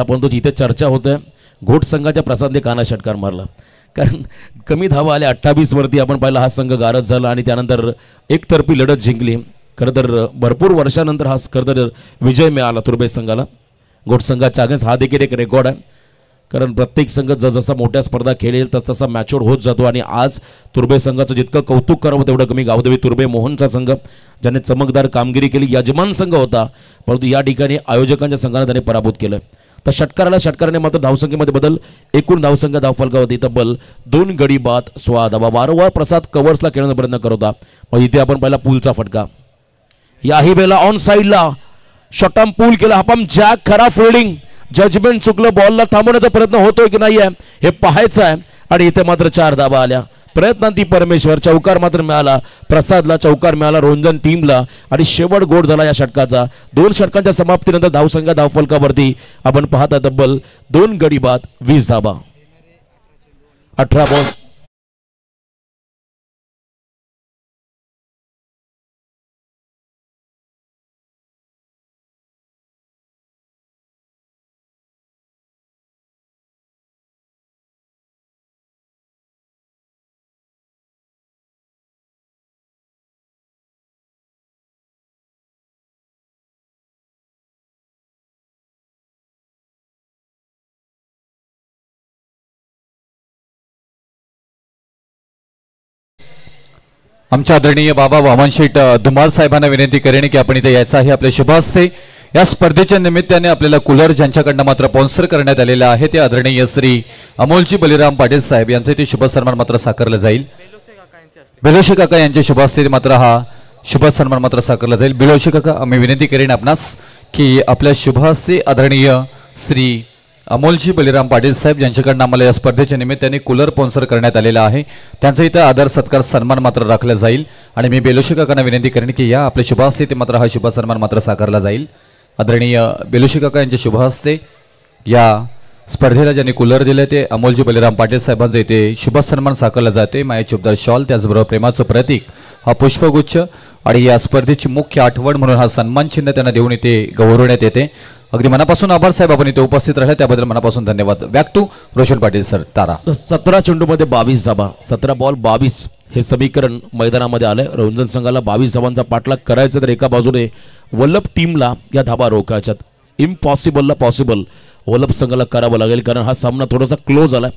पण तो जिथे चर्चा होते घोट संघाच्या प्रसादने काना षटकार मारला, कारण कमी धावा आल्या 28 वरती. आपण पाहिला हा संघ गारद झाला आणि त्यानंतर एकतर्फी लढत जिंकली. खरं तर भरपूर वर्षानंतर हा खरं तर विजय मिळाला तुर्भे संघाला. घोट संघाच्या अगेन्स्ट हा देखील एक रेकॉर्ड आहे, कारण प्रत्येक संघ जसजसा मोठ्या स्पर्धा खेळेल तसतसा मॅच्युअर होत जातो. आणि आज तुर्भे संघाचं जितकं कौतुक करावं तेवढं कमी. गावदेवी तुर्भे मोहनचा संघ ज्याने चमकदार कामगिरी केली, यजमान संघ होता, परंतु या ठिकाणी आयोजकांच्या संघाने त्याने पराभूत केलं. तर षटकाराने मात्र धावसंख्येमध्ये बदल. एकूण धावसंख्या धावफलकावरती तब्बल 2 गडी बाद 16 धावा. वारंवार प्रसाद कव्हर्सला खेळण्याचा प्रयत्न करत होता. मग इथे आपण पाहिला पूलचा फटका. याही वेळेला ऑन साईडला शॉटम पूल केला. हापम जॅक, खरा फिल्डिंग, जजमेंट चुकलं. बॉलला थांबवण्याचा प्रयत्न होतोय की नाही आहे हे पाहायचं आहे. आणि इथे मात्र 4 धावा आल्या. प्रयत्नांती परमेश्वर. चौकार मात्र मिळाला प्रसादला, चौकार मिळाला रोंजन टीमला आणि शेवट गोड झाला या षटकाचा. 2 षटकांच्या समाप्तीनंतर धावसंख्या धावफलकावरती आपण पाहता तब्बल 2 गडी बाद 20 धावा. 18 बॉल. आमच्या आदरणीय बाबा वामन शेठ धुमाल साहेबांना विनंती करेन की आपण इथे यायचं आहे. आपले शुभ हस्ते या स्पर्धेच्या निमित्ताने आपल्याला कूलर ज्यांच्याकडनं मात्र स्पॉन्सर करण्यात आलेला आहे ते आदरणीय श्री अमोलजी बलिराम पाटील साहेब यांचे ते शुभ सन्मान मात्र साकारला जाईल. बेलोशे काका यांचे शुभ हस्ते मात्र हा शुभ सन्मान मात्र साकारला जाईल. बेलोशे काका, आम्ही विनंती करेन आपणास की आपल्या शुभ हस्ते आदरणीय श्री अमोलजी बलिराम पाटील साहेब यांच्याकडनं आम्हाला या स्पर्धेच्या निमित्ताने कूलर स्पॉन्सर करण्यात आलेला आहे. त्यांचा इथं आदर सत्कार सन्मान मात्र राखला जाईल. आणि मी बेलोशे काकांना विनंती करेन की या आपल्या शुभ हस्ते ते मात्र हा शुभ सन्मान मात्र साकारला जाईल. आदरणीय बेलोशे काका यांच्या शुभ हस्ते या स्पर्धेला ज्यांनी कूलर दिले ते अमोलजी बलिराम पाटील साहेबांचा इथे शुभ सन्मान साकारला जाते. माया चुबदार शॉल, त्याचबरोबर प्रेमाचं प्रतीक हा पुष्पगुच्छ आणि या स्पर्धेची मुख्य आठवण म्हणून हा सन्मान चिन्ह त्यांना देऊन इथे गौरवण्यात येते. अगदी मनापासून आभार साहेब, आपण इथे उपस्थित राहिले त्याबद्दल मनापासून धन्यवाद. Back to Roshan Patil sir. तारा. 17 चेंडूमध्ये 22 धावा, 17 बॉल 22 हे समीकरण मैदानामध्ये आलंय. रंजन संघाला 22 धावांचा पाठलाग करायचा तर एका बाजूने वल्लभ टीमला या धाबा रोखायच्यात. इम्पॉसिबलला पॉसिबल वल्लभ संघाला करावं लागेल, कारण हा सामना थोडासा क्लोज आला,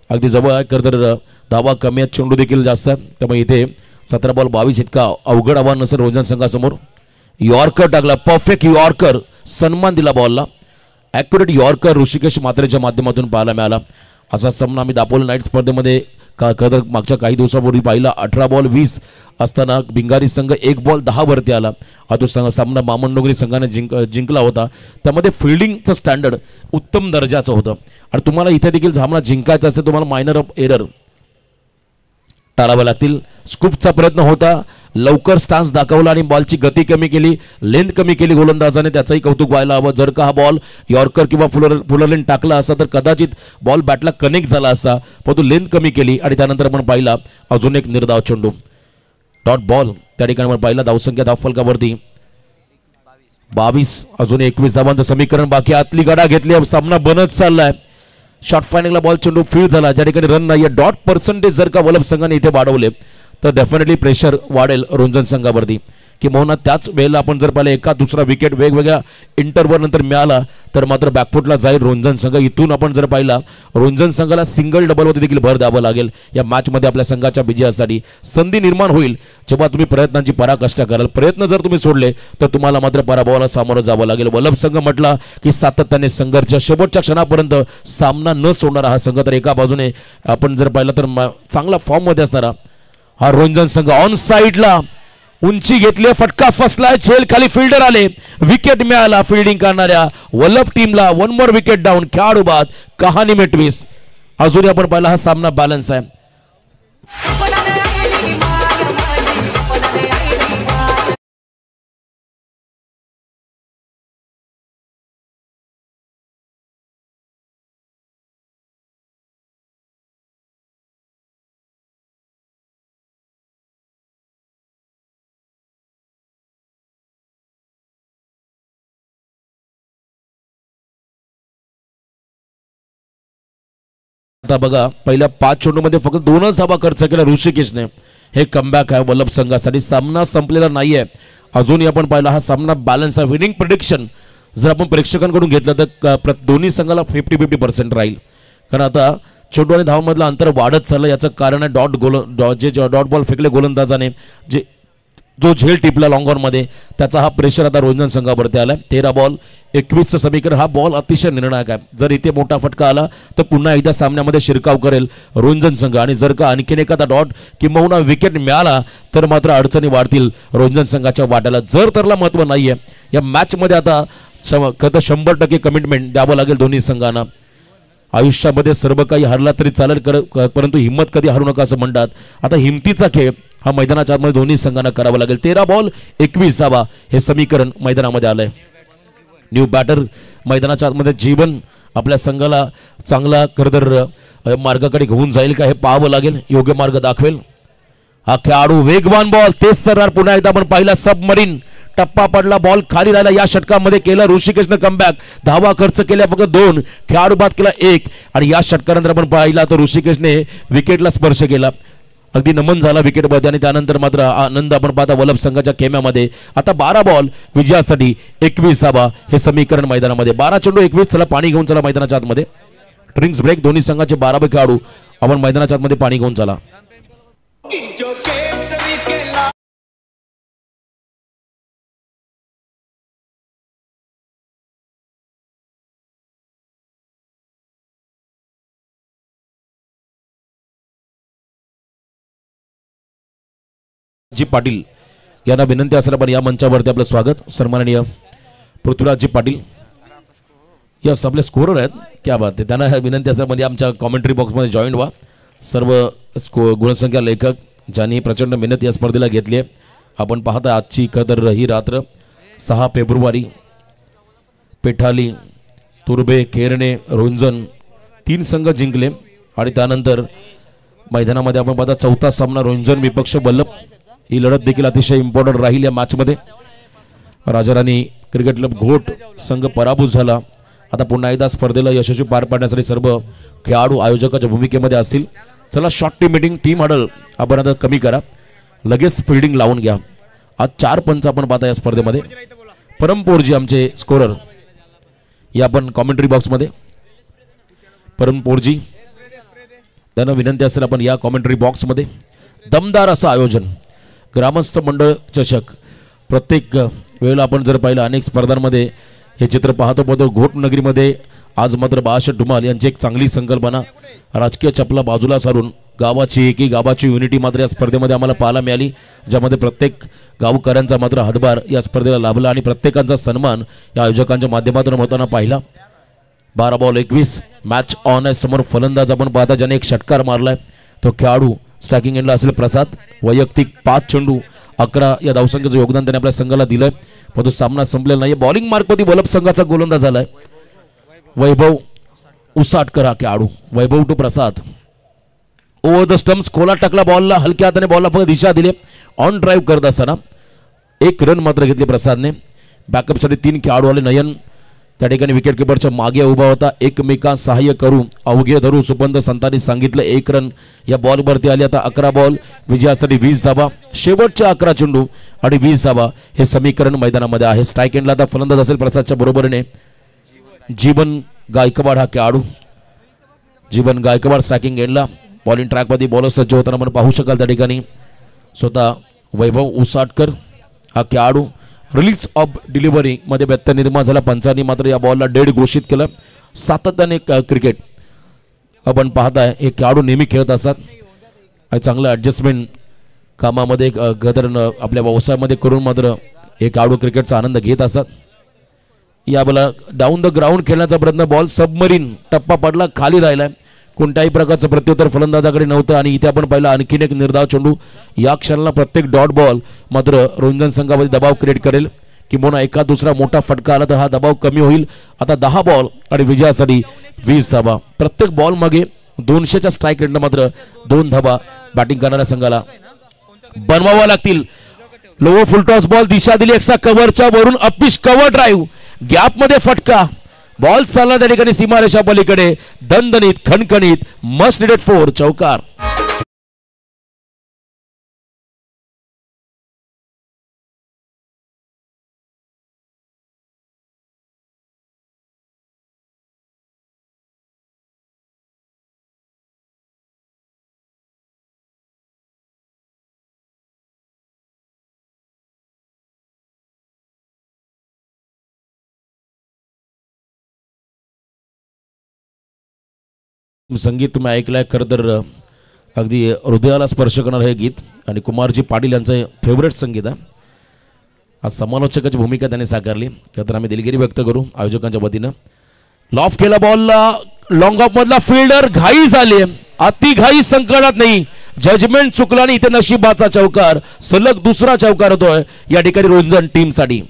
अगदी जवळ आहे. खरं तर धाबा कमी आहेत, चेंडू देखील जास्त आहे, त्यामुळे इथे 17 बॉल 22 इतका अवघड आव्हान नसेल रोजन संघासमोर. यॉर्कर टाकला, परफेक्ट यॉर्कर, सन्मान दिला बॉलला. ॲक्युरेट यॉर्कर ऋषिकेश मात्रेच्या माध्यमातून पाहायला मिळाला. असा सामना आम्ही दापोली नाईट स्पर्धेमध्ये खरं मागच्या काही दिवसापूर्वी पाहिला. 18 बॉल 20 असताना भिंगारी संघ 1 बॉल 10 वरती आला. हा तो सामना मामनडोंगरी संघाने जिंकला होता. त्यामध्ये फिल्डिंगचं स्टँडर्ड उत्तम दर्जाचं होतं, आणि तुम्हाला इथे देखील सामना जिंकायचा असेल तुम्हाला मायनर ऑफ एरर टाळावे लागतील. स्कूपचा प्रयत्न होता, लवकर स्टान्स दाखवला आणि बॉलची गती कमी केली, लेंथ कमी केली गोलंदाजाने, त्याचंही कौतुक व्हायला हवं. जर का हा बॉल यॉर्कर किंवा फुलरलेन टाकला असता तर कदाचित बॉल बॅटला कनेक्ट झाला असता, पण तो लेंथ कमी केली. आणि त्यानंतर आपण पाहिला अजून एक निर्धाव चेंडू, डॉट बॉल. त्या ठिकाणी आपण पाहिला धावसंख्या धावफलकावरती 22, अजून 21 धावांचं समीकरण बाकी. आतली गडा घेतली, सामना बनत चाललाय. शॉर्ट फायनिंगला बॉल चेंडू फील्ड झाला, ज्या ठिकाणी रन नाही. डॉट पर्सेंटेज जर का वल्लभ संघाने इथे वाढवले तर डेफिनेटली प्रेशर वाढेल रोंजन संघावरती. किंवा त्याच वेळेला आपण जर पाहिलं एका दुसरा विकेट वेगवेगळ्या इंटरव्हल नंतर मिळाला तर मात्र बॅकफुटला जाईल रोंजन संघ. इथून आपण जर पाहिला रोंजन संघाला सिंगल डबलवरती देखील भर द्यावं लागेल या मॅचमध्ये. आपल्या संघाच्या विजयासाठी संधी निर्माण होईल जेव्हा तुम्ही प्रयत्नांची पराकाष्ठा कराल. प्रयत्न जर तुम्ही सोडले तर तुम्हाला मात्र पराभवाला सामोरं जावं लागेल. वल्लभ संघ म्हटला की सातत्याने संघर्ष, शेवटच्या क्षणापर्यंत सामना न सोडणारा हा संघ. तर एका बाजूने आपण जर पाहिलं तर चांगला फॉर्ममध्ये असणारा हा रोंजन संघ. ऑन साईडला उंची घेतली, फटका फसलाय, झेल खाली, फिल्डर आले, विकेट मिळाला फिल्डिंग करणाऱ्या वल्लभ टीमला. 1 मोर विकेट डाऊन, खेळाडू बाद, कहाणी में ट्विस्ट. अजूनही आपण पाहिला हा सामना बॅलन्स आहे. आता बघा पहिल्या 5 चेंडूमध्ये फक्त 2च धावा खर्च केला ऋषिकेशने. हे कमबॅक आहे वल्लभ संघासाठी. सामना संपलेला नाहीये अजूनही. आपण पाहिला हा सामना बॅलन्स आहे. विनिंग प्रिडिक्शन जर आपण प्रेक्षकांकडून घेतलं तर दोन्ही संघाला 50-50% राहील, कारण आता चेंडू आणि धावांमधलं अंतर वाढत चाललं. याचं कारण आहे डॉट बॉल फेकले गोलंदाजाने, जो झेल टिपला लॉंग ऑन मध्ये, त्याचा हा प्रेशर आता रोंजन संघावरती आला. 13 बॉल 21चं समीकरण. हा बॉल अतिशय निर्णायक आहे. जर इथे मोठा फटका आला तर पुन्हा एकदा सामन्यामध्ये शिरकाव करेल रोंजन संघ, आणि जर का आणखीन एखादा डॉट किंवा विकेट मिळाला तर मात्र अडचणी वाढतील रोंजन संघाच्या वाट्याला. जर तरला महत्व नाहीये या मॅच मध्ये. आता 100% कमिटमेंट द्यावं लागेल दोन्ही संघांना. आयुष्यामध्ये सर्व काही हरला तरी चालेल, परंतु हिम्मत कधी हरू नका असं म्हणतात. आता हिमतीचा खेळ हा मैदानाच्या आतमध्ये दोन्ही संघांना करावा लागेल. 13 बॉल 21 धावा हे समीकरण मैदानामध्ये आलंय. न्यू बॅटर मैदानाच्या आतमध्ये जीवन आपल्या संघाला चांगला खरंतर मार्गाकडे घेऊन जाईल का हे पाहावं लागेल. योग्य मार्ग दाखवेल हा खेळाडू. वेगवान बॉल, तेच तर पुन्हा एकदा आपण पाहिला सबमरीन. टप्पा पडला, बॉल खाली राहिला. या षटकामध्ये केलं ऋषिकेशनं कमबॅक. धावा खर्च केल्या फक्त 2, खेळाडू बाद केला 1, आणि या षटकानंतर आपण पाहिला तर ऋषिकेशने विकेटला स्पर्श केला. अगदी नमन झाला विकेटमध्ये, आणि त्यानंतर मात्र आनंद आपण पाहता वल्लभ संघाच्या खेम्यामध्ये. आता 12 बॉल विजयासाठी 21 धावा हे समीकरण मैदानामध्ये. 12 चेंडू 21. चला पाणी घेऊन चला मैदानाच्या आतमध्ये. Drinks break. दोन्ही संघाचे 12 खेळाडू आपण मैदानाच्या आतमध्ये पाणी घेऊन चला. जी पाटील यांना विनंती असेल पण या मंचावरती आपलं स्वागत. सन्माननीय पृथ्वीराजजी पाटील या आपले स्कोरर आहेत. क्या बात आहे. त्यांना विनंती असेल म्हणजे आमच्या कॉमेंट्री बॉक्समध्ये जॉईन व्हा. सर्व गुणसंख्या लेखक ज्यांनी प्रचंड मेहनत या स्पर्धेला घेतली आहे. आपण पाहता आजची खतर ही रात्र 6 फेब्रुवारी. पेठाली, तुर्बे, केरणे, रोंजन 3 संघ जिंकले, आणि त्यानंतर मैदानामध्ये आपण पाहता 4था सामना रोंजन विपक्ष वल्लभ. ही लढत देखील अतिशय इम्पॉर्टंट राहील या मॅचमध्ये. राजाराणी क्रिकेट क्लब घोट संघ पराभूत झाला. आता पुन्हा एकदा स्पर्धेला यशस्वी पार पाडण्यासाठी सर्व खेळाडू आयोजकाच्या भूमिकेमध्ये असतील. चला short team meeting, team huddle आपण आता कमी करा, लगेच फिल्डिंग लावून घ्या. आज 4 पंच आपण पाहता या स्पर्धेमध्ये. परमपोरजी आमचे स्कोरर या पण कॉमेंट्री बॉक्समध्ये. परमपोरजी त्यांना विनंती असेल आपण या कॉमेंट्री बॉक्समध्ये. दमदार असं आयोजन ग्रामस्थ मंडळ चषक. प्रत्येक वेळेला आपण जर पाहिलं अनेक स्पर्धांमध्ये हे चित्र पाहतो घोटनगरीमध्ये आज मात्र बाळासाहेब धुमाल यांची एक चांगली संकल्पना राजकीय चपला बाजूला सारून गावाची एकी गावाची युनिटी मात्र या स्पर्धेमध्ये आम्हाला पाहायला मिळाली, ज्यामध्ये प्रत्येक गावकऱ्यांचा मात्र हातभार या स्पर्धेला लाभला आणि प्रत्येकाचा सन्मान या आयोजकांच्या माध्यमातून होताना पाहिला. 12 बॉल 21 मॅच ऑन आहे. समोर फलंदाज आपण पाहता ज्याने एक षटकार मारलाय तो खेळाडू स्ट्रायकिंग एंडला असेल प्रसाद. वैयक्तिक 5 चेंडू 11 या धावसंख्येचं योगदान त्याने आपल्या संघाला दिलंय. पण तो सामना संपलेला नाही. बॉलिंग मार्कवरती बोलप संघाचा गोलंदाज झालाय वैभव उसाटकर हा खेळाडू. Vaibhav to Prasad over the stumps खोला टाकला बॉलला. हलक्या हाताने बॉलला फक्त दिशा दिली. ऑन ड्राईव्ह करत असताना 1 रन मात्र घेतली प्रसादने. बॅकअपसाठी 3 खेळाडू आले. नयन त्या ठिकाणी विकेट किपरच्या मागे उभा होता. एकमेका सहाय्य करू अवघे धरू सुपंत संतांनी सांगितलं. 1 रन या बॉलवरती आली. आता 11 बॉल विजयासाठी 20 धावा. शेवटच्या 11 चेंडू आणि 20 धावा हे समीकरण मैदानामध्ये आहे. स्ट्राईक एंडला आता फलंदाज असेल प्रसादच्या बरोबरीने जीवन गायकवाड हा खेळाडू. जीवन गायकवाड स्ट्रायकिंग एंडला. बॉलिंग ट्रॅकमध्ये बॉलर सज्ज होताना आपण पाहू शकाल त्या ठिकाणी स्वतः वैभव उसाटकर हा खेळाडू. रिलीज ऑफ डिलिव्हरी मध्ये व्यत्यय निर्माण झाला. पंचांनी मात्र या बॉलला डेड घोषित केलं. सातत्याने क्रिकेट आपण पाहताय हे खेळाडू नेहमी खेळत असतात आणि चांगलं ॲडजस्टमेंट कामामध्ये गदर आपल्या व्यवसायामध्ये करून मात्र हे खेळाडू क्रिकेटचा आनंद घेत असतात. या बॉलला डाऊन द ग्राउंड खेळण्याचा प्रयत्न. बॉल सबमरीन टप्पा पडला खाली राहिलाय. कोणत्याही प्रकारचं प्रत्युत्तर फलंदाजाकडे नव्हतं आणि इथे आपण पाहिलं आणखीन एक निर्धाव चेंडू. या क्षणाला प्रत्येक डॉट बॉल मात्र रोहिंजन संघामध्ये दबाव क्रिएट करेल. किंबहुना एका दुसरा मोठा फटका आला तर हा दबाव कमी होईल. आता 10 बॉल आणि विजयासाठी 20 धावा. प्रत्येक बॉल मागे 200च्या स्ट्राईक रेटनं मात्र 2 धावा बॅटिंग करणाऱ्या संघाला बनवावा लागतील. लो फुलटॉस बॉल दिशा दिली एक्स्ट्रा कव्हरच्या वरून अपिश कव्हर ड्राईव्ह गॅप मध्ये फटका. बॉल चालला त्या ठिकाणी सीमारेषा पलीकडे. दणदणीत खणखणीत मस्ट निडेड 4 चौकार. संगीत तुम्ही ऐकलंय. खरं तर अगदी हृदयाला स्पर्श करणारं हे गीत आणि कुमारजी पाटील यांचं फेवरेट संगीत आहे. आज समालोचकाची भूमिका त्यांनी साकारली. खरं तर आम्ही दिलगिरी व्यक्त करू आयोजकांच्या वतीनं. लॉफ केला बॉलला लॉंग ऑफ मधला फिल्डर घाई झाली. अति घाई संकटात नाही. जजमेंट चुकला आणि इथे नशिबाचा चौकार. सलग दुसरा चौकार होतोय या ठिकाणी रोंजन टीमसाठी.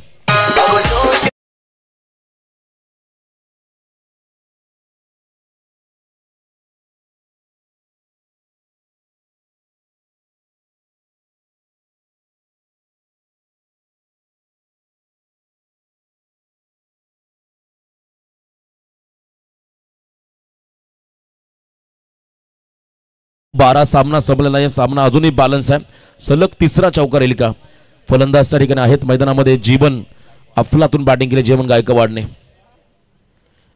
बारा सामना संपलेला आहे. सामना अजूनही बॅलन्स आहे. सलग तिसरा चौकार येईल का? फलंदाज त्या ठिकाणी आहेत मैदानामध्ये. जीवन अफलातून बॅटिंग केली जीवन गायकवाडने.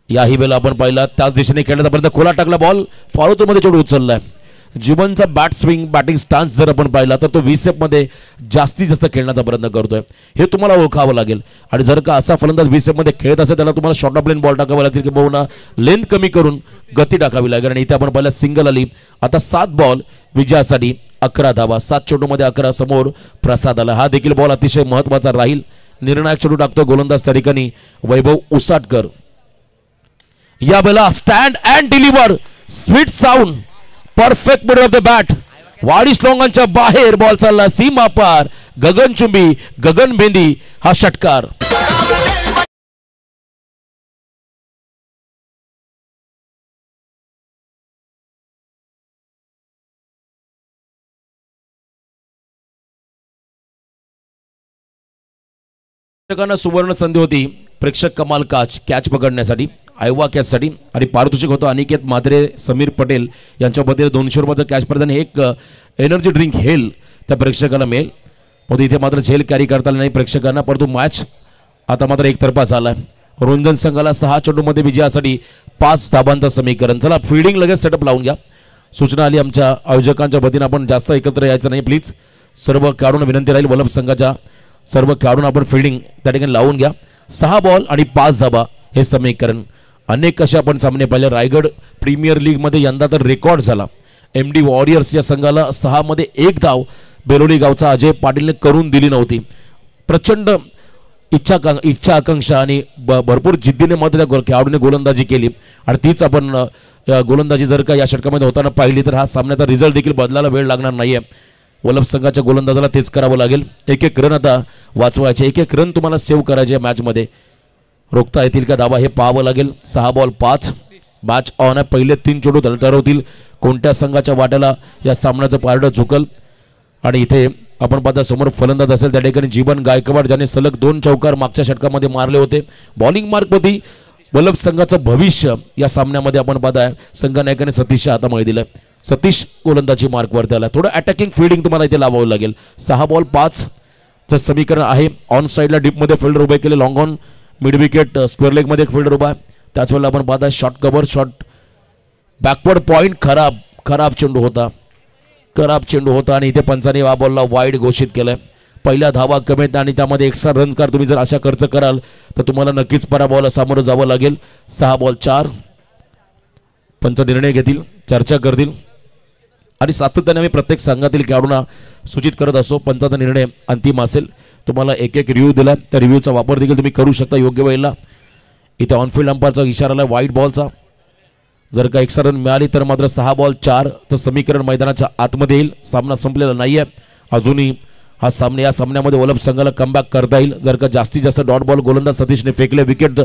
याही वेळेला आपण पाहिला त्याच दिशेने खेळण्याचा प्रयत्न. खोला टाकला बॉल फॉलोमध्ये चेंडू उचललाय. जीवनचा बॅट स्विंग बॅटिंग स्टान्स जर आपण पाहिला तर तो व्हीसेप मध्ये जास्तीत जास्त खेळण्याचा प्रयत्न करतोय. हे तुम्हाला ओळखावं लागेल. आणि जर का असा फलंदाज व्हीसेप मध्ये खेळत असेल त्याला तुम्हाला शॉर्ट ऑफ लेन बॉल टाकावा लागतील किंवा लेंथ कमी करून गती टाकावी लागेल. आणि इथे आपण पाहिलं सिंगल आली. आता 7 बॉल विजयासाठी 11 धावा. 7 चेंडू मध्ये 11. समोर प्रसाद आला. हा देखील बॉल अतिशय महत्वाचा राहील. निर्णायक चेंडू टाकतो गोलंदाज त्या ठिकाणी वैभव उसाटकर. या वेळेला stand and deliver sweet sound perfect middle of the bat. वाडिश लोंगांच्या बाहेर बॉल चालला सीमा पार. गगनचुंबी गगनभेंदी हा षटकार. प्रेक्षकांना सुवर्ण संधी होती. प्रेक्षक कमाल कॅच पकडण्यासाठी आयवा कॅचसाठी आणि पारितोषिक होतं अनिकेत म्हात्रे समीर पटेल यांच्यामध्ये 200 रुपयाचं कॅच प्रदान. एक एनर्जी ड्रिंक हेल त्या प्रेक्षकाला मिळेल. मग इथे मात्र झेल कॅरी करता आली नाही प्रेक्षकांना. परंतु मॅच आता मात्र एकतर्फा झालाय. रोंजन संघाला 6 चेंडूमध्ये विजयासाठी 5 धाबांचं समीकरण. चला फिल्डिंग लगेच सेटअप लावून घ्या. सूचना आली आमच्या आयोजकांच्या वतीनं, आपण जास्त एकत्र यायचं नाही प्लीज. सर्व खेळाडूंना विनंती राहील, वल्लभ संघाच्या सर्व खेळाडूंना आपण फिल्डिंग त्या ठिकाणी लावून घ्या. 6 बॉल आणि 5 धाबा हे समीकरण. अनेक कसे आपण सामने पाहिले. रायगड प्रीमियर लीगमध्ये यंदा तर रेकॉर्ड झाला. MD वॉरियर्स या संघाला 6 मध्ये 1 धाव बेलोली गावचा अजय पाटीलने करून दिली नव्हती. प्रचंड इच्छा आकांक्षा आणि भरपूर जिद्दीने मात्र त्या खेळाडूने गोलंदाजी केली आणि तीच आपण गोलंदाजी जर का या षटकामध्ये होताना पाहिली तर हा सामन्याचा रिझल्ट देखील बदलायला वेळ लागणार नाहीये. वल्लभ संघाच्या गोलंदाजाला तेच करावं लागेल. एक रन आता वाचवायचे, एक रन तुम्हाला सेव्ह करायचे मॅचमध्ये. रोखता येतील का धाबा हे पाहावं लागेल. 6 बॉल 5. मॅच ऑन आहे. पहिले 3 चेंडू ठरवतील कोणत्या संघाच्या वाट्याला या सामन्याचं पारडं झुकल. आणि इथे आपण पाहता समोर फलंदाज असेल त्या ठिकाणी जीवन गायकवाड, ज्याने सलग 2 चौकार मागच्या षटकामध्ये मारले होते. बॉलिंग मार्कमध्ये वल्लभ संघाचं भविष्य या सामन्यामध्ये आपण पाहताय संघनायकाने सतीशच्या हातामध्ये दिलंय. सतीश गोलंदाजी मार्कवरती आला. थोडं अटॅकिंग फिल्डिंग तुम्हाला इथे लावावं लागेल. 6 बॉल 5 चं समीकरण आहे. ऑन साईडला डीपमध्ये फिल्डर उभे केले. Long on mid wicket square लेगमध्ये एक फिल्डर उभा आहे. त्याच वेळेला आपण पाहताय short cover, short backward point. खराब चेंडू होता आणि इथे पंचाने या बॉलला वाईड घोषित केलंय. पहिल्या धावा कमी आहेत आणि त्यामध्ये एक्स्ट्रा रन्सकार तुम्ही जर अशा खर्च कराल तर तुम्हाला नक्कीच पराभवाला सामोरं जावं लागेल. 6 बॉल 4. पंच निर्णय घेतील, चर्चा करतील आणि सातत्याने आम्ही प्रत्येक संघातील खेळाडूंना सूचित करत असो पंचाचा निर्णय अंतिम असेल. तुम्हाला एक रिव्ह्यू दिला, त्या रिव्ह्यूचा वापर देखील तुम्ही करू शकता योग्य वेळेला. इथे ऑनफिल्ड अंपायरचा इशारा आला व्हाईट बॉलचा. जर का एक्स्ट्रा रन मिळाली तर मात्र 6 बॉल 4 चं समीकरण मैदानाच्या आतमध्ये येईल. सामना संपलेला नाहीये अजूनही. या सामन्यामध्ये वल्लभ संघाला कमबॅक करता येईल जर का जास्तीत जास्त डॉट बॉल गोलंदाज सतीशने फेकले. विकेट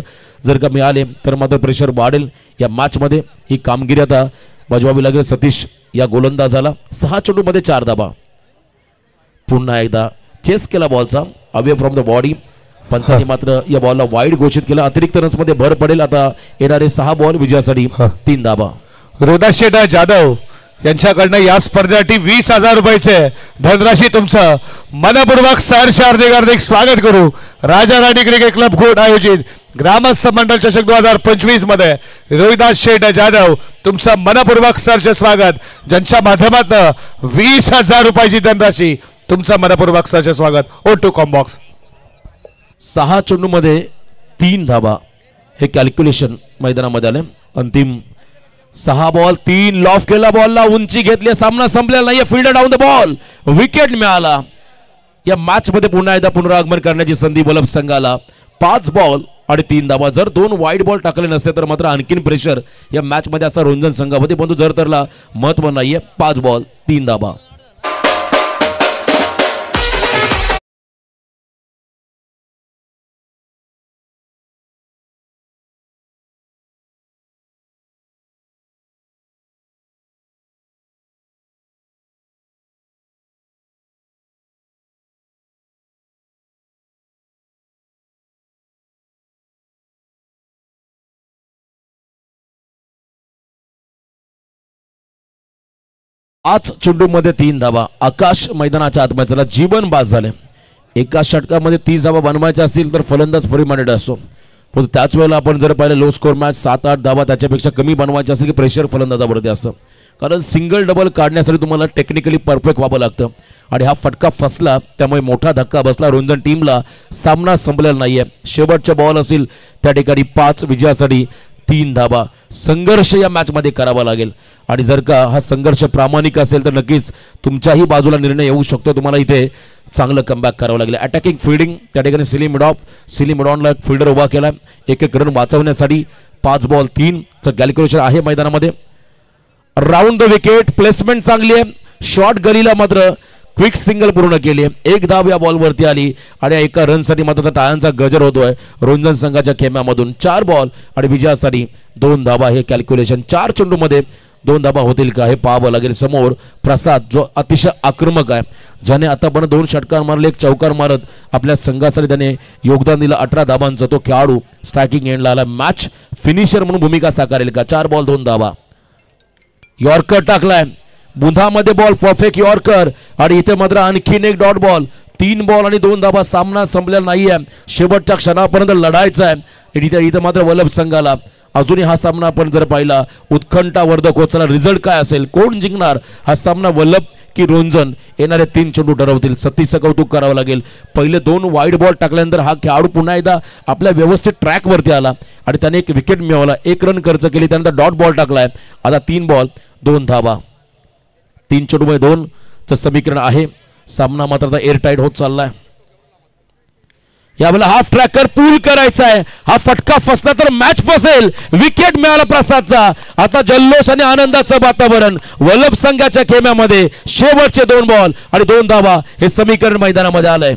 जर का मिळाले तर मात्र प्रेशर वाढेल या मॅचमध्ये. ही कामगिरी आता बजवावी लागेल सतीश या गोलंदाजाला. 6 चेंडूमध्ये 4 धाबा. पुन्हा एकदा चेस केला बॉलचा अवे फ्रॉम द बॉडी. पंचांनी मात्र या बॉलला वाईड घोषित केलं. अतिरिक्त रन्समध्ये भर पडेल. आता येणारे 6 बॉल विजयासाठी 3 धाबा. रोदाशेठ जाधव यांच्याकडनं या स्पर्धेसाठी 20,000 रुपयाचे धनराशी तुमचं मनपूर्वक सहर्ष हार्दिक स्वागत करू. Raja Rani cricket club coat आयोजित ग्रामस्थ मंडळ चषक 2025 मध्ये रोहिदास शेठ जाधव तुमचं मनपूर्वक सहर्ष स्वागत. ज्यांच्या माध्यमातून 20,000 रुपयाची धनराशी तुमचं मनपूर्वक सहर्ष स्वागत. O two combox. 6 चेंडूमध्ये 3 धाबा हे कॅल्क्युलेशन मैदानामध्ये आले. अंतिम 6 बॉल 3. लॉफ केला बॉलला, उंची घेतली. सामना संपलेला नाहीये. Fielder down the ball. Wicket मिळाला. या मॅच मध्ये पुन्हा एकदा पुनरागमन करण्याची संधी वल्लभ संघाला. 5 बॉल आणि 3 धाबा. जर 2 वाईट बॉल टाकले नसते तर मात्र आणखीन प्रेशर या मॅच मध्ये असा रोंजन संघामध्ये, परंतु जर तरला महत्व नाहीये. 5 बॉल 3 धाबा. आज चेंडूमध्ये 3 धाबा. आकाश मैदानाच्या आतमध्ये चला. जीवन बाद झाले. एका षटकामध्ये 30 धाबा बनवायच्या असतील तर फलंदाज फ्री माइंडेड असतो. पण त्याच वेळेला आपण जर पाहिलं लो स्कोर मॅच 7-8 धाबा त्याच्यापेक्षा कमी बनवायचे असेल की प्रेशर फलंदाजावरती असतं. कारण सिंगल डबल काढण्यासाठी तुम्हाला टेक्निकली परफेक्ट व्हावं लागतं आणि हा फटका फसला त्यामुळे मोठा धक्का बसला रोंजन टीमला. सामना संपलेला नाहीये. शेवटचा बॉल असेल त्या ठिकाणी 5 विजयासाठी 3 धाबा. संघर्ष या मॅच मध्ये करावा लागेल आणि जर का हा संघर्ष प्रामाणिक असेल तर नक्कीच तुमच्याही बाजूला निर्णय येऊ शकतो. तुम्हाला इथे चांगलं कमबॅक करावं लागेल. अटॅकिंग फिल्डिंग त्या ठिकाणी सिली मिडॉनला फिल्डर उभा केला. एक रन वाचवण्यासाठी 5 बॉल 3 चं कॅल्क्युलेशन आहे मैदानामध्ये. राऊंड द विकेट प्लेसमेंट चांगली आहे. शॉर्ट गलीला मात्र क्विक सिंगल पूर्ण केली. 1 धाव या बॉलवरती आली आणि एका रनसाठी मात्र टाळ्यांचा गजर होतोय रोंजन संघाच्या खेम्यामधून. 4 बॉल आणि विजयासाठी 2 धाबा हे कॅल्क्युलेशन. 4 चेंडूमध्ये 2 धाबा होतील का हे पाहावं लागेल. समोर प्रसाद जो अतिशय आक्रमक आहे, ज्याने आतापर्यंत 2 षटकार मारले, 1 चौकार मारत आपल्या संघासाठी त्याने योगदान दिलं 18 धाबांचं. तो खेळाडू स्ट्रायकिंग एंडला आला. मॅच फिनिशर म्हणून भूमिका साकारेल का? 4 बॉल 2 धाबा. यॉर्कर टाकलाय बुंधामध्ये बॉल. परफेक्ट यॉर्कर आणि इथे मात्र आणखीन एक डॉट बॉल. 3 बॉल आणि 2 धावा, सामना संपलेला नाहीये, शेवटच्या क्षणापर्यंत लढायचा आहे. इथं मात्र वल्लभ संघाला अजूनही हा सामना आपण जर पाहिला उत्कंठावर्धक होता. रिझल्ट काय असेल, कोण जिंकणार हा सामना, वल्लभ की रोंजन, येणारे 3 चेंडू ठरवतील. सतीशचं कौतुक करावं लागेल. पहिले 2 वाईड बॉल टाकल्यानंतर हा खेळाडू पुन्हा एकदा आपल्या व्यवस्थित ट्रॅकवरती आला आणि त्याने एक विकेट मिळवला, 1 रन खर्च केली, त्यानंतर डॉट बॉल टाकलाय. आता 3 बॉल 2 धावा, 3 चेंडूमध्ये 2 चं समीकरण आहे. सामना मात्र आता एअरटाईट होत चाललाय. यावेळेला हाफ ट्रॅकर पूल करायचा आहे. हा फटका फसला तर मॅच फसेल. विकेट मिळाला प्रसादचा. आता जल्लोष आणि आनंदाचं वातावरण वल्लभ संघाच्या खेम्यामध्ये. शेवटचे 2 बॉल आणि 2 धावा हे समीकरण मैदानामध्ये आलंय.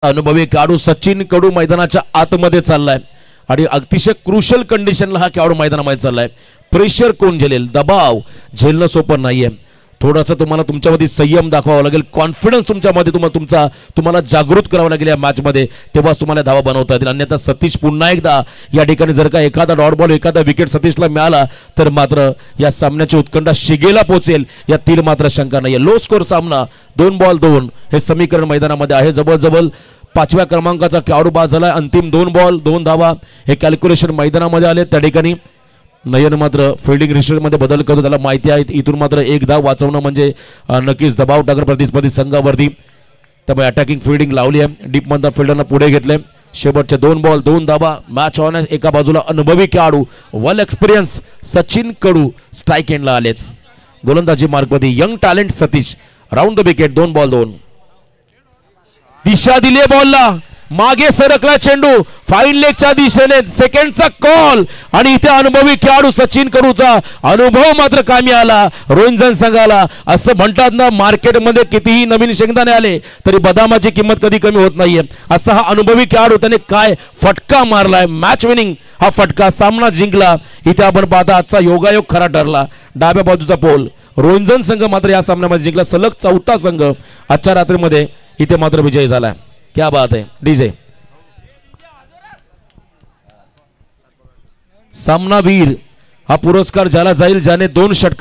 अनुभवी खेळाडू सचिन कडू मैदानाच्या आतमध्ये चाललाय आणि अतिशय क्रुशल कंडिशनला हा खेळाडू मैदानामध्ये चाललाय. प्रेशर कोण झेलेल, दबाव झेलणं सोपं नाहीये. थोडासा तुम्हाला तुमच्यामध्ये संयम दाखवावा लागेल, कॉन्फिडन्स तुमच्यामध्ये तुम्हाला जागृत करावं लागेल या मॅच मध्ये, तेव्हाच तुम्हाला धावा बनवता येतील. अन्यथा सतीश पुन्हा एकदा या ठिकाणी जर का एखादा डॉट बॉल एखादा विकेट सतीशला मिळाला तर मात्र या सामन्याची उत्कंठा शिगेला पोहोचेल यातील मात्र शंका नाहीये. लो स्कोर सामना, 2 बॉल 2 हे समीकरण मैदानामध्ये आहे. जवळजवळ 5व्या क्रमांकाचा खेळाडू बाद झाला. अंतिम 2 बॉल 2 धावा हे कॅल्क्युलेशन मैदानामध्ये आले. त्या ठिकाणी नयन मात्र फिल्डिंग रिस्टमध्ये बदल करतो, त्याला माहिती आहे इथून मात्र 1 धाव वाचवणं म्हणजे नक्कीच दबाव टाकणं प्रतिस्पर्धी संघावरती. त्यामुळे अटॅकिंग फिल्डिंग लावली आहे. डीप मधला फिल्डरना पुढे घेतले. शेवटचे 2 बॉल 2 धावा. Match on. एका बाजूला अनुभवी खेळाडू well experience Sachin Kadu strike एंडला आलेत. गोलंदाजी मार्गमध्ये young talent Satish. Round the wicket 2 ball 2. दिशा दिली बॉलला, मागे सरकला चेंडू फाईन लेगच्या दिशेने. सेकंडचा कॉल आणि इथे अनुभवी खेळाडू सचिन कडूचा अनुभव मात्र कामी आला रोंजन संघाला. असं म्हणतात ना, मार्केटमध्ये कितीही नवीन शेंगदाणे आले तरी बदामाची किंमत कधी कमी होत नाहीये. असा हा अनुभवी खेळाडू, त्याने काय फटका मारलाय, मॅच विनिंग हा फटका, सामना जिंकला. इथे आपण पाहता आजचा योगायोग खरा ठरला. डाव्या बाजूचा पोल रोंजन संघ मात्र या सामन्यामध्ये जिंकला. सलग 4था संघ आजच्या रात्रीमध्ये इथे मात्र विजयी झालाय. क्या बात है डीजे. सामनावीर हा पुरस्कार ज्याला जाईल ज्याने 2 षटक